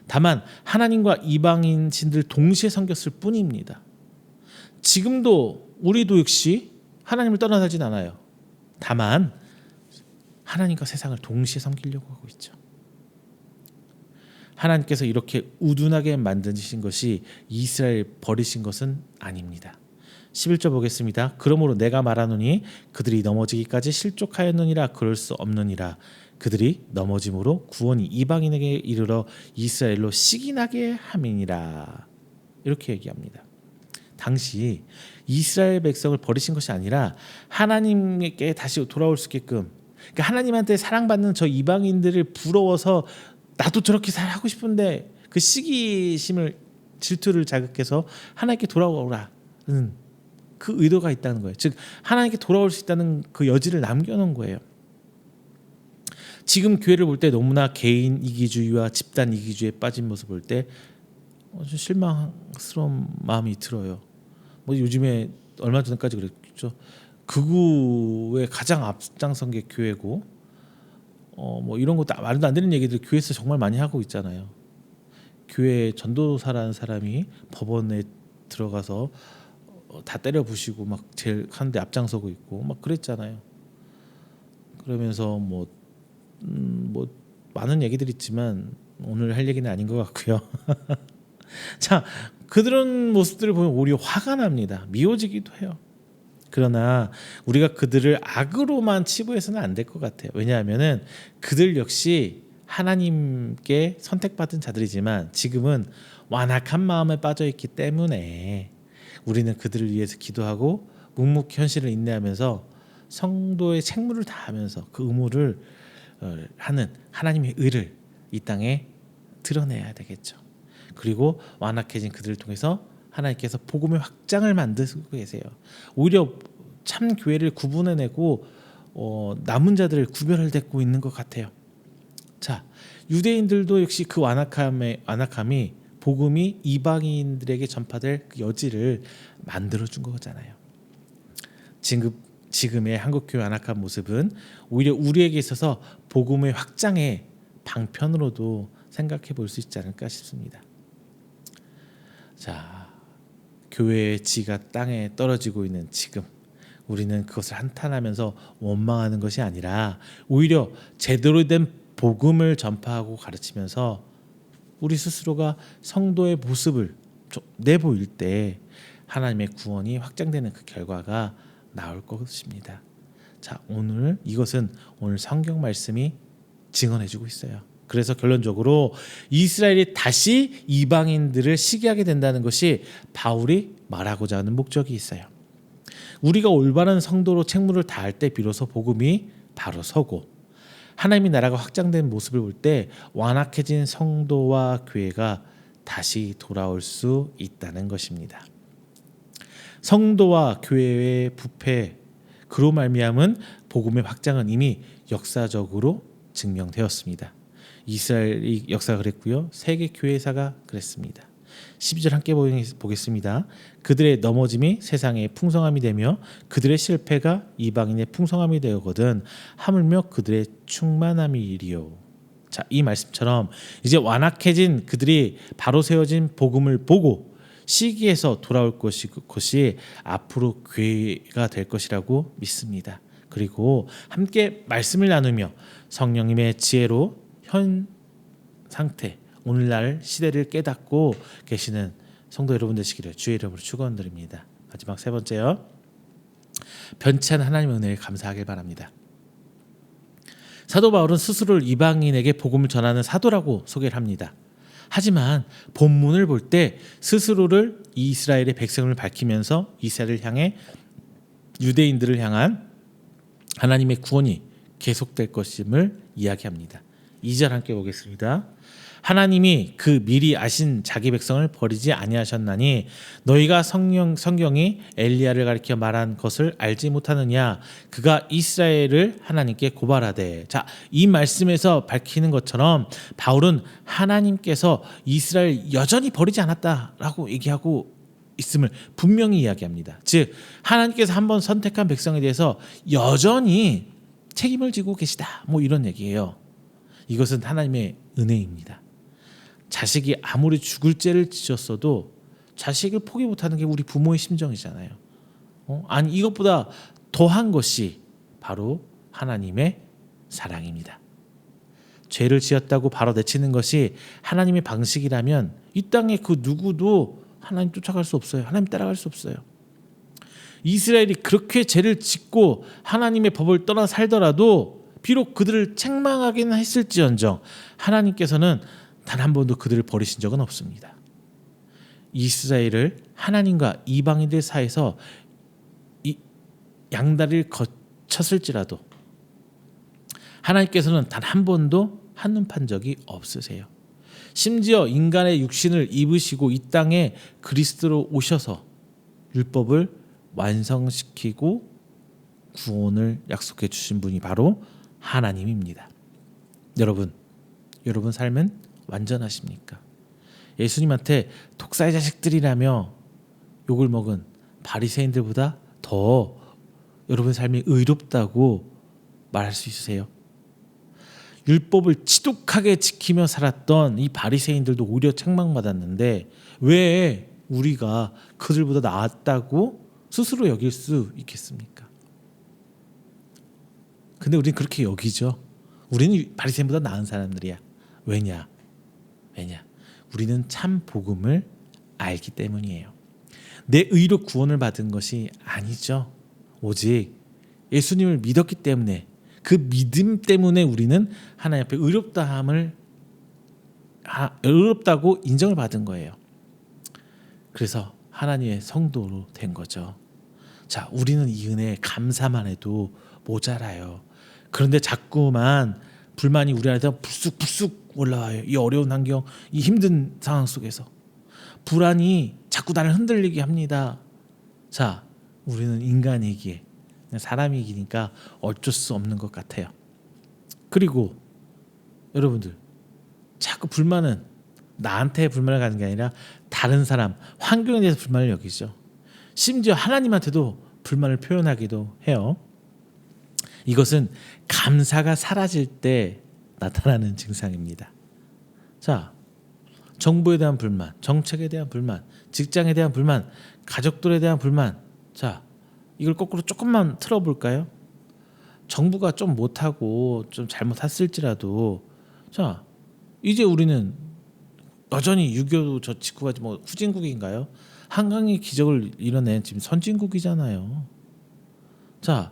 Speaker 1: 다만 하나님과 이방인 신들 동시에 섬겼을 뿐입니다. 지금도 우리도 역시 하나님을 떠나 살진 않아요. 다만 하나님과 세상을 동시에 섬기려고 하고 있죠. 하나님께서 이렇게 우둔하게 만드신 것이 이스라엘 버리신 것은 아닙니다. 11절 보겠습니다. 그러므로 내가 말하노니 그들이 넘어지기까지 실족하였느니라. 그럴 수 없느니라. 그들이 넘어짐으로 구원이 이방인에게 이르러 이스라엘로 시기나게 함이니라. 이렇게 얘기합니다. 당시 이스라엘 백성을 버리신 것이 아니라 하나님께 다시 돌아올 수 있게끔, 그러니까 하나님한테 사랑받는 저 이방인들을 부러워서 나도 저렇게 하고 싶은데 그 시기심을 질투를 자극해서 하나님께 돌아오라는 그 의도가 있다는 거예요. 즉 하나님께 돌아올 수 있다는 그 여지를 남겨놓은 거예요. 지금 교회를 볼 때 너무나 개인 이기주의와 집단 이기주의에 빠진 모습을 볼 때 좀 실망스러운 마음이 들어요. 뭐 요즘에 얼마 전까지 그랬죠. 극우의 가장 앞장선 게 교회고, 뭐 이런 것도 말도 안 되는 얘기들 교회에서 정말 많이 하고 있잖아요. 교회 전도사라는 사람이 법원에 들어가서 다 때려 부시고 막 제일 하는데 앞장서고 있고 막 그랬잖아요. 그러면서 뭐 많은 얘기들이 있지만 오늘 할 얘기는 아닌 것 같고요. 자, 그런 모습들을 보면 오히려 화가 납니다. 미워지기도 해요. 그러나 우리가 그들을 악으로만 치부해서는 안 될 것 같아요. 왜냐하면은 그들 역시 하나님께 선택받은 자들이지만 지금은 완악한 마음에 빠져 있기 때문에 우리는 그들을 위해서 기도하고 묵묵히 현실을 인내하면서 성도의 책무를 다하면서 그 의무를 하는 하나님의 의를 이 땅에 드러내야 되겠죠. 그리고 완악해진 그들을 통해서 하나님께서 복음의 확장을 만들고 계세요. 오히려 참 교회를 구분해내고 남은 자들을 구별되고 있는 것 같아요. 자, 유대인들도 역시 그 완악함이 복음이 이방인들에게 전파될 그 여지를 만들어준 거잖아요. 지금의 한국교회 완악한 모습은 오히려 우리에게 있어서 복음의 확장의 방편으로도 생각해 볼 수 있지 않을까 싶습니다. 자, 교회의 지가 땅에 떨어지고 있는 지금 우리는 그것을 한탄하면서 원망하는 것이 아니라 오히려 제대로 된 복음을 전파하고 가르치면서 우리 스스로가 성도의 모습을 내보일 때 하나님의 구원이 확장되는 그 결과가 나올 것입니다. 자, 이것은 오늘 성경 말씀이 증언해주고 있어요. 그래서 결론적으로 이스라엘이 다시 이방인들을 시기하게 된다는 것이 바울이 말하고자 하는 목적이 있어요. 우리가 올바른 성도로 책무를 다할 때 비로소 복음이 바로 서고 하나님의 나라가 확장된 모습을 볼 때 완악해진 성도와 교회가 다시 돌아올 수 있다는 것입니다. 성도와 교회의 부패 그로 말미암은 복음의 확장은 이미 역사적으로 증명되었습니다. 이스라엘이 역사가 그랬고요. 세계 교회사가 그랬습니다. 12절 함께 보겠습니다. 그들의 넘어짐이 세상의 풍성함이 되며 그들의 실패가 이방인의 풍성함이 되거든 하물며 그들의 충만함이리요. 자, 이 말씀처럼 이제 완악해진 그들이 바로 세워진 복음을 보고 시기에서 돌아올 것이 앞으로 교회가 될 것이라고 믿습니다. 그리고 함께 말씀을 나누며 성령님의 지혜로 현 상태 오늘날 시대를 깨닫고 계시는 성도 여러분 되시기를 주의 이름으로 축원드립니다. 마지막 세 번째요. 변치 않은 하나님의 은혜에 감사하길 바랍니다. 사도 바울은 스스로를 이방인에게 복음을 전하는 사도라고 소개를 합니다. 하지만 본문을 볼 때 스스로를 이스라엘의 백성을 밝히면서 이스라엘을 향해 유대인들을 향한 하나님의 구원이 계속될 것임을 이야기합니다. 2절 함께 보겠습니다. 하나님이 그 미리 아신 자기 백성을 버리지 아니하셨나니 너희가 성경이 엘리야를 가리켜 말한 것을 알지 못하느냐. 그가 이스라엘을 하나님께 고발하되. 자, 이 말씀에서 밝히는 것처럼 바울은 하나님께서 이스라엘 여전히 버리지 않았다라고 얘기하고 있음을 분명히 이야기합니다. 즉 하나님께서 한번 선택한 백성에 대해서 여전히 책임을 지고 계시다. 뭐 이런 얘기예요. 이것은 하나님의 은혜입니다. 자식이 아무리 죽을 죄를 지었어도 자식을 포기 못하는 게 우리 부모의 심정이잖아요. 아니 이것보다 더한 것이 바로 하나님의 사랑입니다. 죄를 지었다고 바로 내치는 것이 하나님의 방식이라면 이 땅에 그 누구도 하나님 쫓아갈 수 없어요. 하나님 따라갈 수 없어요. 이스라엘이 그렇게 죄를 짓고 하나님의 법을 떠나 살더라도 비록 그들을 책망하기는 했을지언정 하나님께서는 단 한 번도 그들을 버리신 적은 없습니다. 이스라엘을 하나님과 이방인들 사이에서 이 양다리를 거쳤을지라도 하나님께서는 단 한 번도 한눈 판 적이 없으세요. 심지어 인간의 육신을 입으시고 이 땅에 그리스도로 오셔서 율법을 완성시키고 구원을 약속해 주신 분이 바로 하나님입니다. 여러분 삶은 완전하십니까? 예수님한테 독사의 자식들이라며 욕을 먹은 바리새인들보다 더 여러분 삶이 의롭다고 말할 수 있으세요? 율법을 지독하게 지키며 살았던 이 바리새인들도 오히려 책망받았는데 왜 우리가 그들보다 나았다고 스스로 여길 수 있겠습니까? 근데 우리는 그렇게 여기죠. 우리는 바리새인보다 나은 사람들이야. 왜냐? 우리는 참 복음을 알기 때문이에요. 내 의로 구원을 받은 것이 아니죠. 오직 예수님을 믿었기 때문에 그 믿음 때문에 우리는 하나님 앞에 의롭다고 인정을 받은 거예요. 그래서 하나님의 성도로 된 거죠. 자, 우리는 이 은혜에 감사만 해도 모자라요. 그런데 자꾸만 불만이 우리 안에서 불쑥 올라와요. 이 어려운 환경, 이 힘든 상황 속에서 불안이 자꾸 나를 흔들리게 합니다. 자, 우리는 인간이기에 사람이기니까 어쩔 수 없는 것 같아요. 그리고 여러분들 자꾸 불만은 나한테 불만을 가는 게 아니라 다른 사람, 환경에 대해서 불만을 여기죠. 심지어 하나님한테도 불만을 표현하기도 해요. 이것은 감사가 사라질 때 나타나는 증상입니다. 자, 정부에 대한 불만, 정책에 대한 불만, 직장에 대한 불만, 가족들에 대한 불만. 자, 이걸 거꾸로 조금만 틀어볼까요? 정부가 좀 못하고 좀 잘못했을지라도 자, 이제 우리는 여전히 6.25 저 직후가 뭐 후진국인가요? 한강의 기적을 이뤄낸 지금 선진국이잖아요. 자,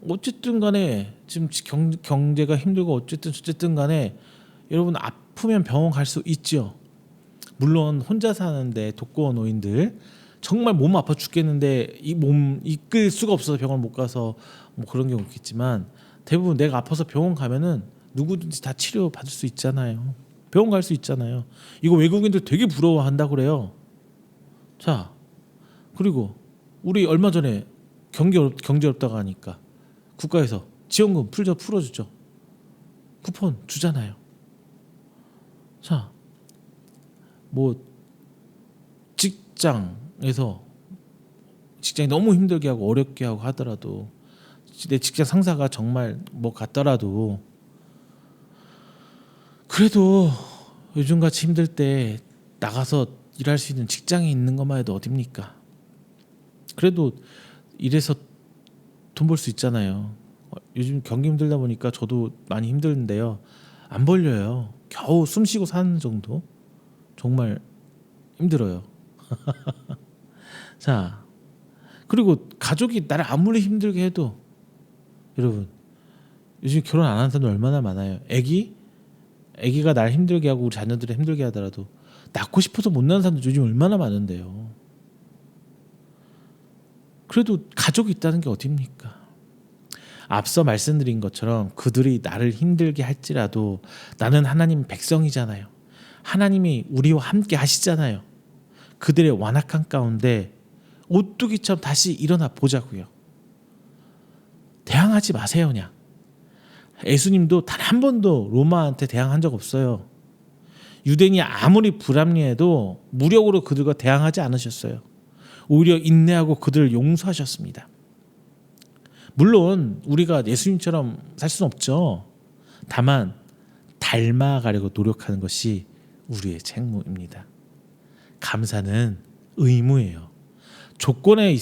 Speaker 1: 어쨌든 간에 지금 경제가 힘들고 어쨌든 간에 여러분 아프면 병원 갈 수 있죠. 물론 혼자 사는데 독거노 노인들 정말 몸 아파 죽겠는데 이 몸 이끌 수가 없어서 병원 못 가서 뭐 그런 경우 있겠지만 대부분 내가 아파서 병원 가면은 누구든지 다 치료 받을 수 있잖아요. 병원 갈 수 있잖아요. 이거 외국인들 되게 부러워한다 그래요. 자, 그리고 우리 얼마 전에 경제 어렵다고 하니까 국가에서 지원금 풀어주죠. 쿠폰 주잖아요. 자, 뭐 직장에서 직장이 너무 힘들게 하고 어렵게 하고 하더라도 내 직장 상사가 정말 뭐 같더라도 그래도 요즘같이 힘들 때 나가서 일할 수 있는 직장이 있는 것만 해도 어딥니까? 그래도 일해서 돈 벌 수 있잖아요. 요즘 경기 힘들다 보니까 저도 많이 힘든데요. 안 벌려요. 겨우 숨 쉬고 사는 정도? 정말 힘들어요. 자, 그리고 가족이 나를 아무리 힘들게 해도 여러분 요즘 결혼 안 하는 사람들 얼마나 많아요. 애기 아기가 날 힘들게 하고 우리 자녀들을 힘들게 하더라도 낳고 싶어서 못 낳는 사람들 요즘 얼마나 많은데요. 그래도 가족이 있다는 게 어딥니까? 앞서 말씀드린 것처럼 그들이 나를 힘들게 할지라도 나는 하나님 백성이잖아요. 하나님이 우리와 함께 하시잖아요. 그들의 완악한 가운데 오뚜기처럼 다시 일어나 보자고요. 대항하지 마세요. 그냥 예수님도 단 한 번도 로마한테 대항한 적 없어요. 유대인이 아무리 불합리해도 무력으로 그들과 대항하지 않으셨어요. 오히려 인내하고 그들을 용서하셨습니다. 물론 우리가 예수님처럼 살 수는 없죠. 다만 닮아가려고 노력하는 것이 우리의 책무입니다. 감사는 의무예요. 조건이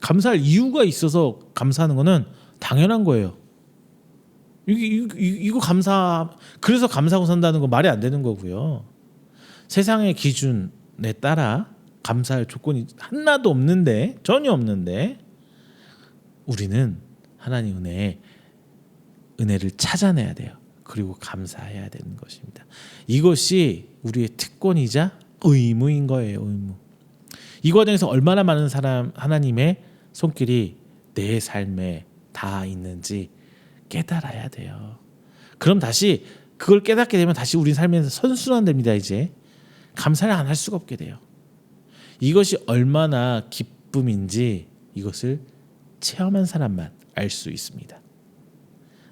Speaker 1: 감사할 이유가 있어서 감사하는 것은 당연한 거예요. 이거 그래서 감사하고 산다는 거 말이 안 되는 거고요. 세상의 기준에 따라 감사할 조건이 하나도 없는데, 전혀 없는데 우리는 하나님 은혜를 찾아내야 돼요. 그리고 감사해야 되는 것입니다. 이것이 우리의 특권이자 의무인 거예요. 의무. 이 과정에서 얼마나 많은 하나님의 손길이 내 삶에 다 있는지 깨달아야 돼요. 그럼 다시 그걸 깨닫게 되면 다시 우리 삶에서 선순환됩니다. 이제 감사를 안 할 수가 없게 돼요. 이것이 얼마나 기쁨인지 이것을 체험한 사람만 알 수 있습니다.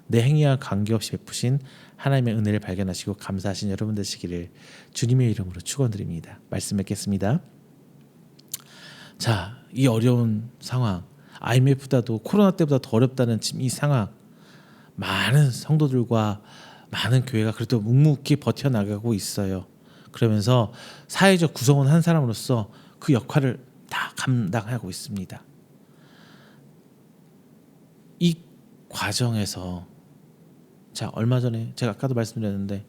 Speaker 1: 내 행위와 관계없이 베푸신 하나님의 은혜를 발견하시고 감사하신 여러분 되시기를 주님의 이름으로 축원드립니다. 말씀 맺겠습니다. 자, 이 어려운 상황, IMF보다도 코로나 때보다 더 어렵다는 지금 이 상황, 많은 성도들과 많은 교회가 그래도 묵묵히 버텨나가고 있어요. 그러면서 사회적 구성원 한 사람으로서 그 역할을 다 감당하고 있습니다. 이 과정에서 자, 얼마 전에 제가 아까도 말씀드렸는데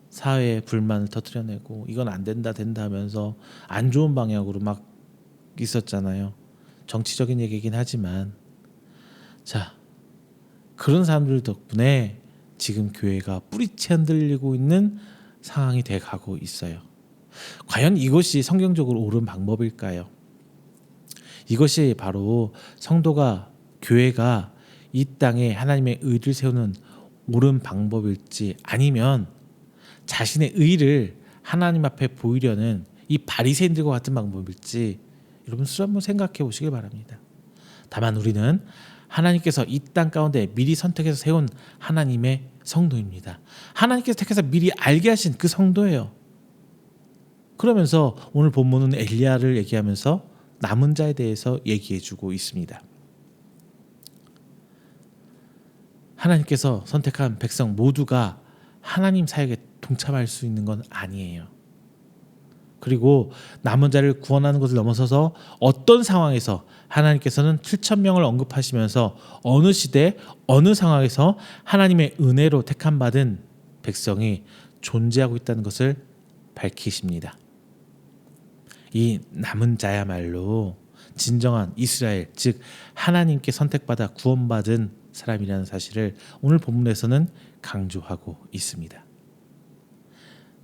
Speaker 1: 사회의 불만을 터뜨려내고 이건 안 된다 하면서 안 좋은 방향으로 막 있었잖아요. 정치적인 얘기긴 하지만 자, 그런 사람들 덕분에 지금 교회가 뿌리채 흔들리고 있는 상황이 돼 가고 있어요. 과연 이것이 성경적으로 옳은 방법일까요? 이것이 바로 교회가 이 땅에 하나님의 의를 세우는 옳은 방법일지 아니면 자신의 의를 하나님 앞에 보이려는 이 바리새인들과 같은 방법일지 여러분 스스로 한번 생각해 보시길 바랍니다. 다만 우리는 하나님께서 이 땅 가운데 미리 선택해서 세운 하나님의 성도입니다. 하나님께서 택해서 미리 알게 하신 그 성도예요. 그러면서 오늘 본문은 엘리야를 얘기하면서 남은 자에 대해서 얘기해주고 있습니다. 하나님께서 선택한 백성 모두가 하나님 사역에 동참할 수 있는 건 아니에요. 그리고 남은 자를 구원하는 것을 넘어서서 어떤 상황에서 하나님께서는 7,000명을 언급하시면서 어느 시대 어느 상황에서 하나님의 은혜로 택함 받은 백성이 존재하고 있다는 것을 밝히십니다. 이 남은 자야말로 진정한 이스라엘, 즉 하나님께 선택받아 구원받은 사람이라는 사실을 오늘 본문에서는 강조하고 있습니다.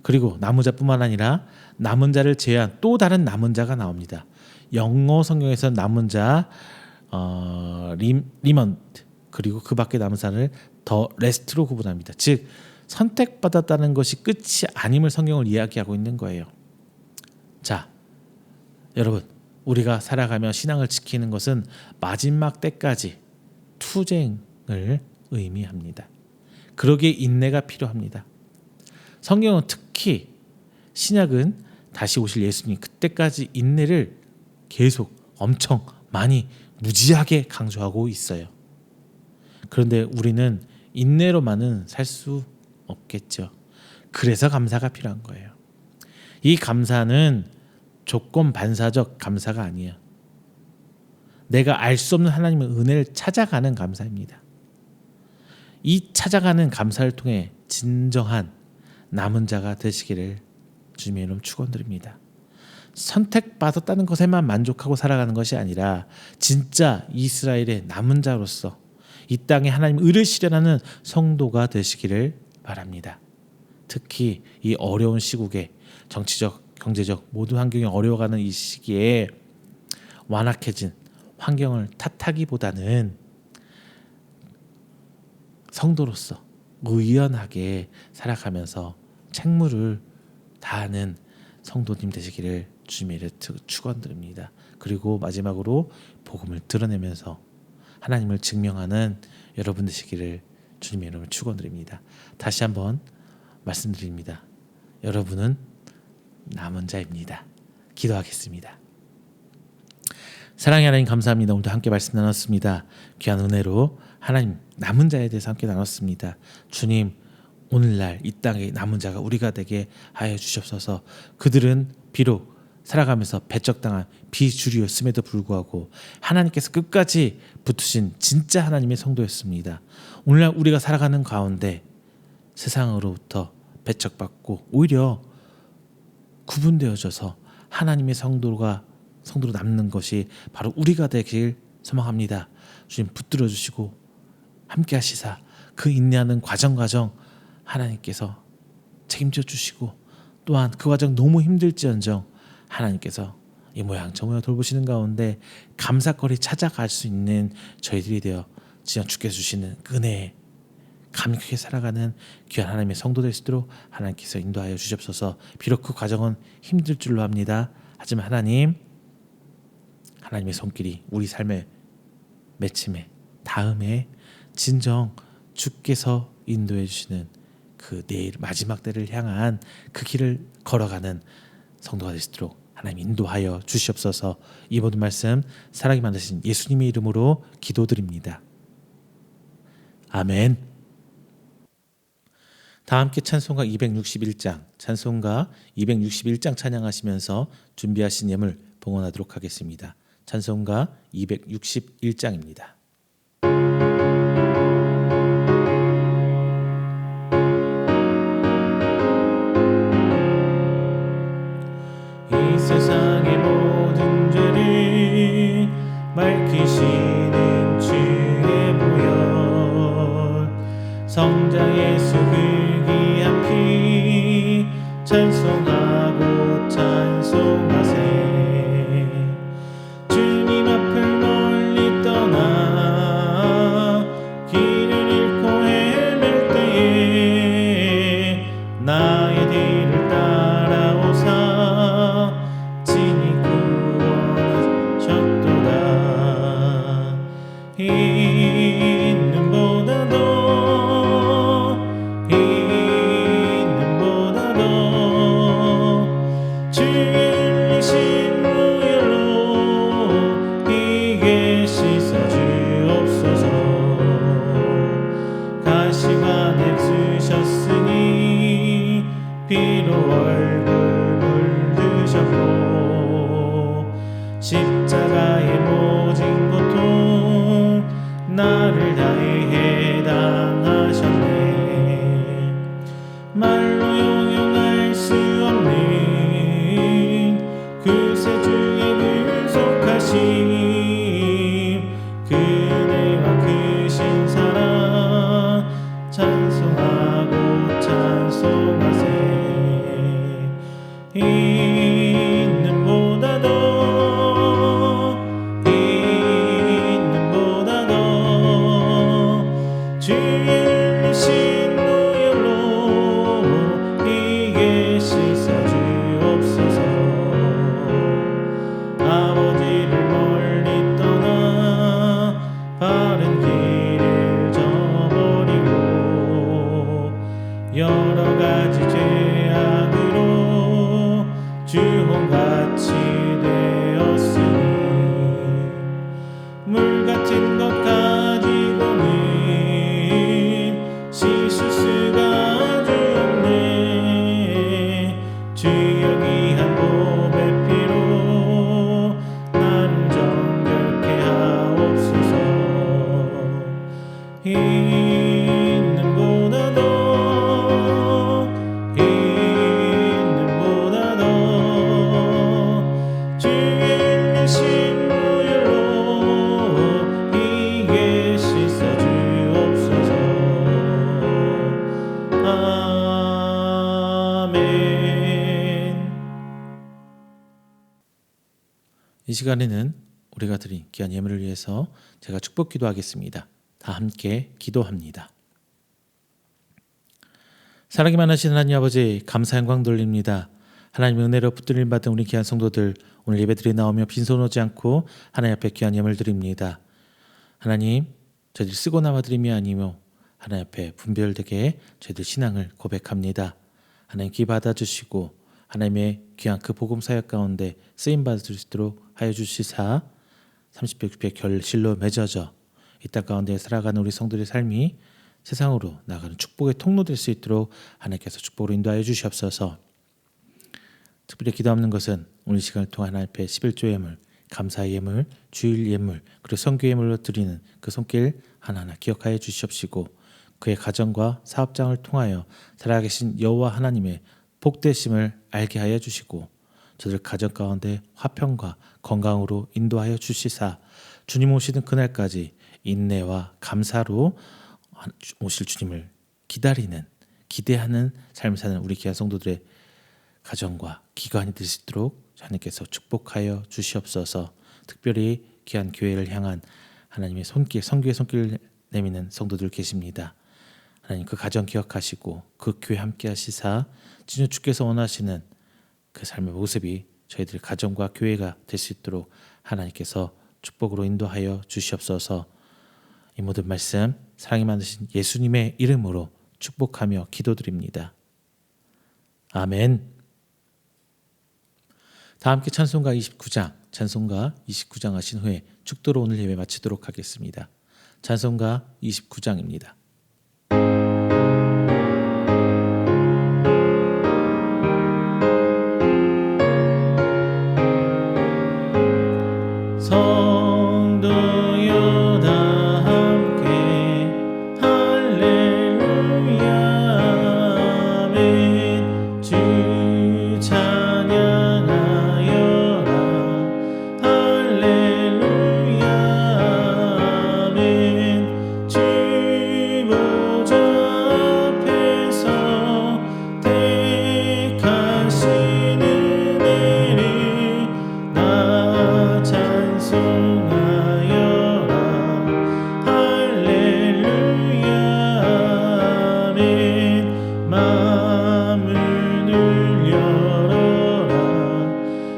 Speaker 1: 그리고 남은 자뿐만 아니라 남은 자를 제외한 또 다른 남은 자가 나옵니다. 영어 성경에서 남은 자 리먼트 그리고 그 밖에 남은 자를 더 레스트로 구분합니다. 즉 선택받았다는 것이 끝이 아님을 성경을 이야기하고 있는 거예요. 자, 여러분, 우리가 살아가며 신앙을 지키는 것은 마지막 때까지 투쟁을 의미합니다. 그러기에 인내가 필요합니다. 성경은 특히 신약은 다시 오실 예수님 그때까지 인내를 계속 엄청 많이 무지하게 강조하고 있어요. 그런데 우리는 인내로만은 살 수 없겠죠. 그래서 감사가 필요한 거예요. 이 감사는 조건 반사적 감사가 아니에요. 내가 알 수 없는 하나님의 은혜를 찾아가는 감사입니다. 이 찾아가는 감사를 통해 진정한 남은 자가 되시기를 주님의 이름 축원드립니다. 선택받았다는 것에만 만족하고 살아가는 것이 아니라 진짜 이스라엘의 남은 자로서 이 땅에 하나님 의를 실현하는 성도가 되시기를 바랍니다. 특히 이 어려운 시국에 정치적, 경제적 모든 환경이 어려워가는 이 시기에 완악해진 환경을 탓하기보다는 성도로서 의연하게 살아가면서 책무를 다하는 성도님 되시기를 주님의 이름으로 축원드립니다. 그리고 마지막으로 복음을 드러내면서 하나님을 증명하는 여러분 되시기를 주님의 이름으로 축원드립니다. 다시 한번 말씀드립니다. 여러분은 남은 자입니다. 기도하겠습니다. 사랑의 하나님 감사합니다. 오늘도 함께 말씀 나눴습니다. 귀한 은혜로 하나님 남은 자에 대해서 함께 나눴습니다. 주님, 오늘날 이 땅의 남은 자가 우리가 되게 하여 주시옵소서. 그들은 비록 살아가면서 배척당한 비주류였음에도 불구하고 하나님께서 끝까지 붙으신 진짜 하나님의 성도였습니다. 오늘날 우리가 살아가는 가운데 세상으로부터 배척받고 오히려 구분되어져서 하나님의 성도로 남는 것이 바로 우리가 되길 소망합니다. 주님 붙들어 주시고 함께 하시사 그 인내하는 과정 하나님께서 책임져 주시고 또한 그 과정 너무 힘들지언정 하나님께서 이 모양 저 모양 돌보시는 가운데 감사거리 찾아갈 수 있는 저희들이 되어 지금 주께서 주시는 은혜에 감격하게 살아가는 귀한 하나님의 성도 될 수 있도록 하나님께서 인도하여 주시옵소서. 비록 그 과정은 힘들 줄로 합니다. 하지만 하나님의 손길이 우리 삶의 맺힘에 다음에 진정 주께서 인도해 주시는 그 내일 마지막 때를 향한 그 길을 걸어가는 성도가 될 수 있도록 하나님 인도하여 주시옵소서. 이 모든 말씀 사랑이 만드신 예수님의 이름으로 기도드립니다. 아멘. 다 함께 찬송가 261장 찬양하시면서 준비하신 예물 봉헌하도록 하겠습니다. 찬송가 261장입니다. 이 세상의 모든 죄를 밝히시는 주의 보혈 성자 예수 그 귀한 피 찬송하고 찬송하세. 주님 앞을 멀리 떠나 길을 잃고 헤맬 때에 나의 뒤를 따라오사 친히 구원하셨도다. 있는 보다 더 주의 흘리신 보혈로 이게 씻어 주옵소서. 가시관에 쓰셨으니 피로 얼굴 물드셨고 십자가의 모진 고통 나를 다해 해당하셨네. 말로 용용할 수 없는 그 세주의 근속하심 그네와 크신 사랑 찬송하고 찬송하세. 있는 보다 더 이 시간에는 우리가 드린 귀한 예물을 위해서 제가 축복 기도하겠습니다. 다 함께 기도합니다. 사랑이 많으신 하나님 아버지, 감사 영광 돌립니다. 하나님의 은혜로 붙들림 받은 우리 귀한 성도들, 오늘 예배드리 나오며 빈손 오지 않고 하나님 앞에 귀한 예물 드립니다. 하나님, 저희들 쓰고 남아 드림이 아니며 하나님 앞에 분별되게 저희들 신앙을 고백합니다. 하나님 귀 받아주시고 하나님의 귀한 그 복음 사역 가운데 쓰임 받을 수 있도록 하여 주시사 30배 60배 결실로 맺어져 이 땅 가운데 살아가는 우리 성도들의 삶이 세상으로 나가는 축복의 통로 될 수 있도록 하나님께서 축복으로 인도하여 주시옵소서. 특별히 기도하는 것은 오늘 시간을 통해 하나님 앞에 11조 예물, 감사의 예물, 주일 예물, 그리고 선교 예물로 드리는 그 손길 하나하나 기억하여 주시옵시고 그의 가정과 사업장을 통하여 살아계신 여호와 하나님의 복되심을 알게 하여 주시고 저들 가정 가운데 화평과 건강으로 인도하여 주시사 주님 오시는 그날까지 인내와 감사로 오실 주님을 기대하는 삶을 사는 우리 귀한 성도들의 가정과 기관이 될 수 있도록 하나님께서 축복하여 주시옵소서. 특별히 귀한 교회를 향한 하나님의 손길, 성교의 손길을 내미는 성도들 계십니다. 하나님 그 가정 기억하시고 그 교회 함께 하시사 진짜 주께서 원하시는 그 삶의 모습이 저희들의 가정과 교회가 될 수 있도록 하나님께서 축복으로 인도하여 주시옵소서. 이 모든 말씀 사랑이 많으신 예수님의 이름으로 축복하며 기도드립니다. 아멘. 다 함께 찬송가 29장 하신 후에 축도로 오늘 예배 마치도록 하겠습니다. 찬송가 29장입니다. 성도여 다 함께 할렐루야 아멘. 주 찬양하여라 할렐루야 아멘. 주 보좌 앞에서 택하신 은혜를 나 찬송하여라 할렐루야 아멘. 마음을 열어라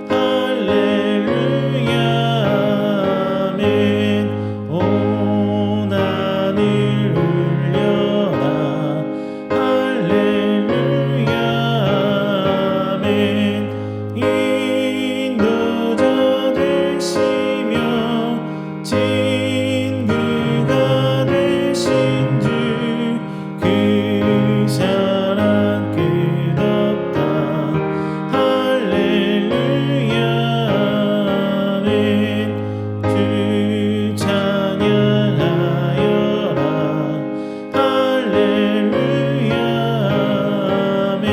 Speaker 1: 할렐루야 아멘. 온 하늘 울려라 할렐루야 아멘. 인도자 되시며 친구가 되신 주 그 사랑 끝없다 할렐루야 아멘. 주 찬양하여라 할렐루야 아멘.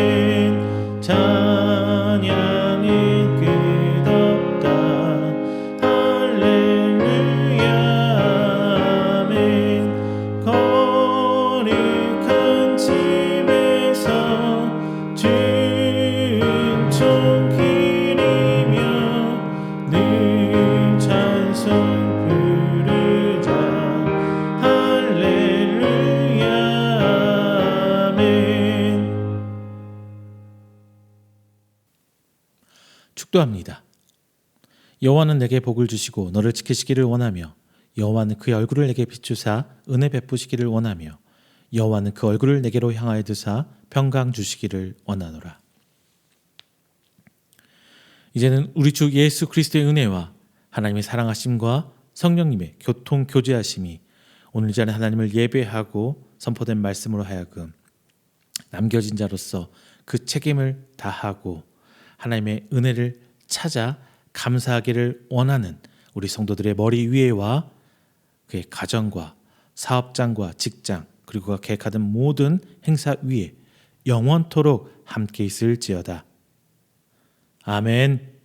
Speaker 1: 찬양이 끝없다 할렐루야 아멘. 거룩한 집에서 주 은총 기리며 늘 찬송 부르자 할렐루야 아멘. 축도합니다. 여호와는 내게 복을 주시고 너를 지키시기를 원하며 여호와는 그의 얼굴을 내게 비추사 은혜 베푸시기를 원하며 여호와는 그 얼굴을 내게로 향하여 드사 평강 주시기를 원하노라. 이제는 우리 주 예수 그리스도의 은혜와 하나님의 사랑하심과 성령님의 교통 교제하심이 오늘 이 자리에 하나님을 예배하고 선포된 말씀으로 하여금 남겨진 자로서 그 책임을 다하고 하나님의 은혜를 찾아 감사하기를 원하는 우리 성도들의 머리 위에와 그의 가정과 사업장과 직장 그리고 그가 계획하던 모든 행사 위에 영원토록 함께 있을지어다. 아멘.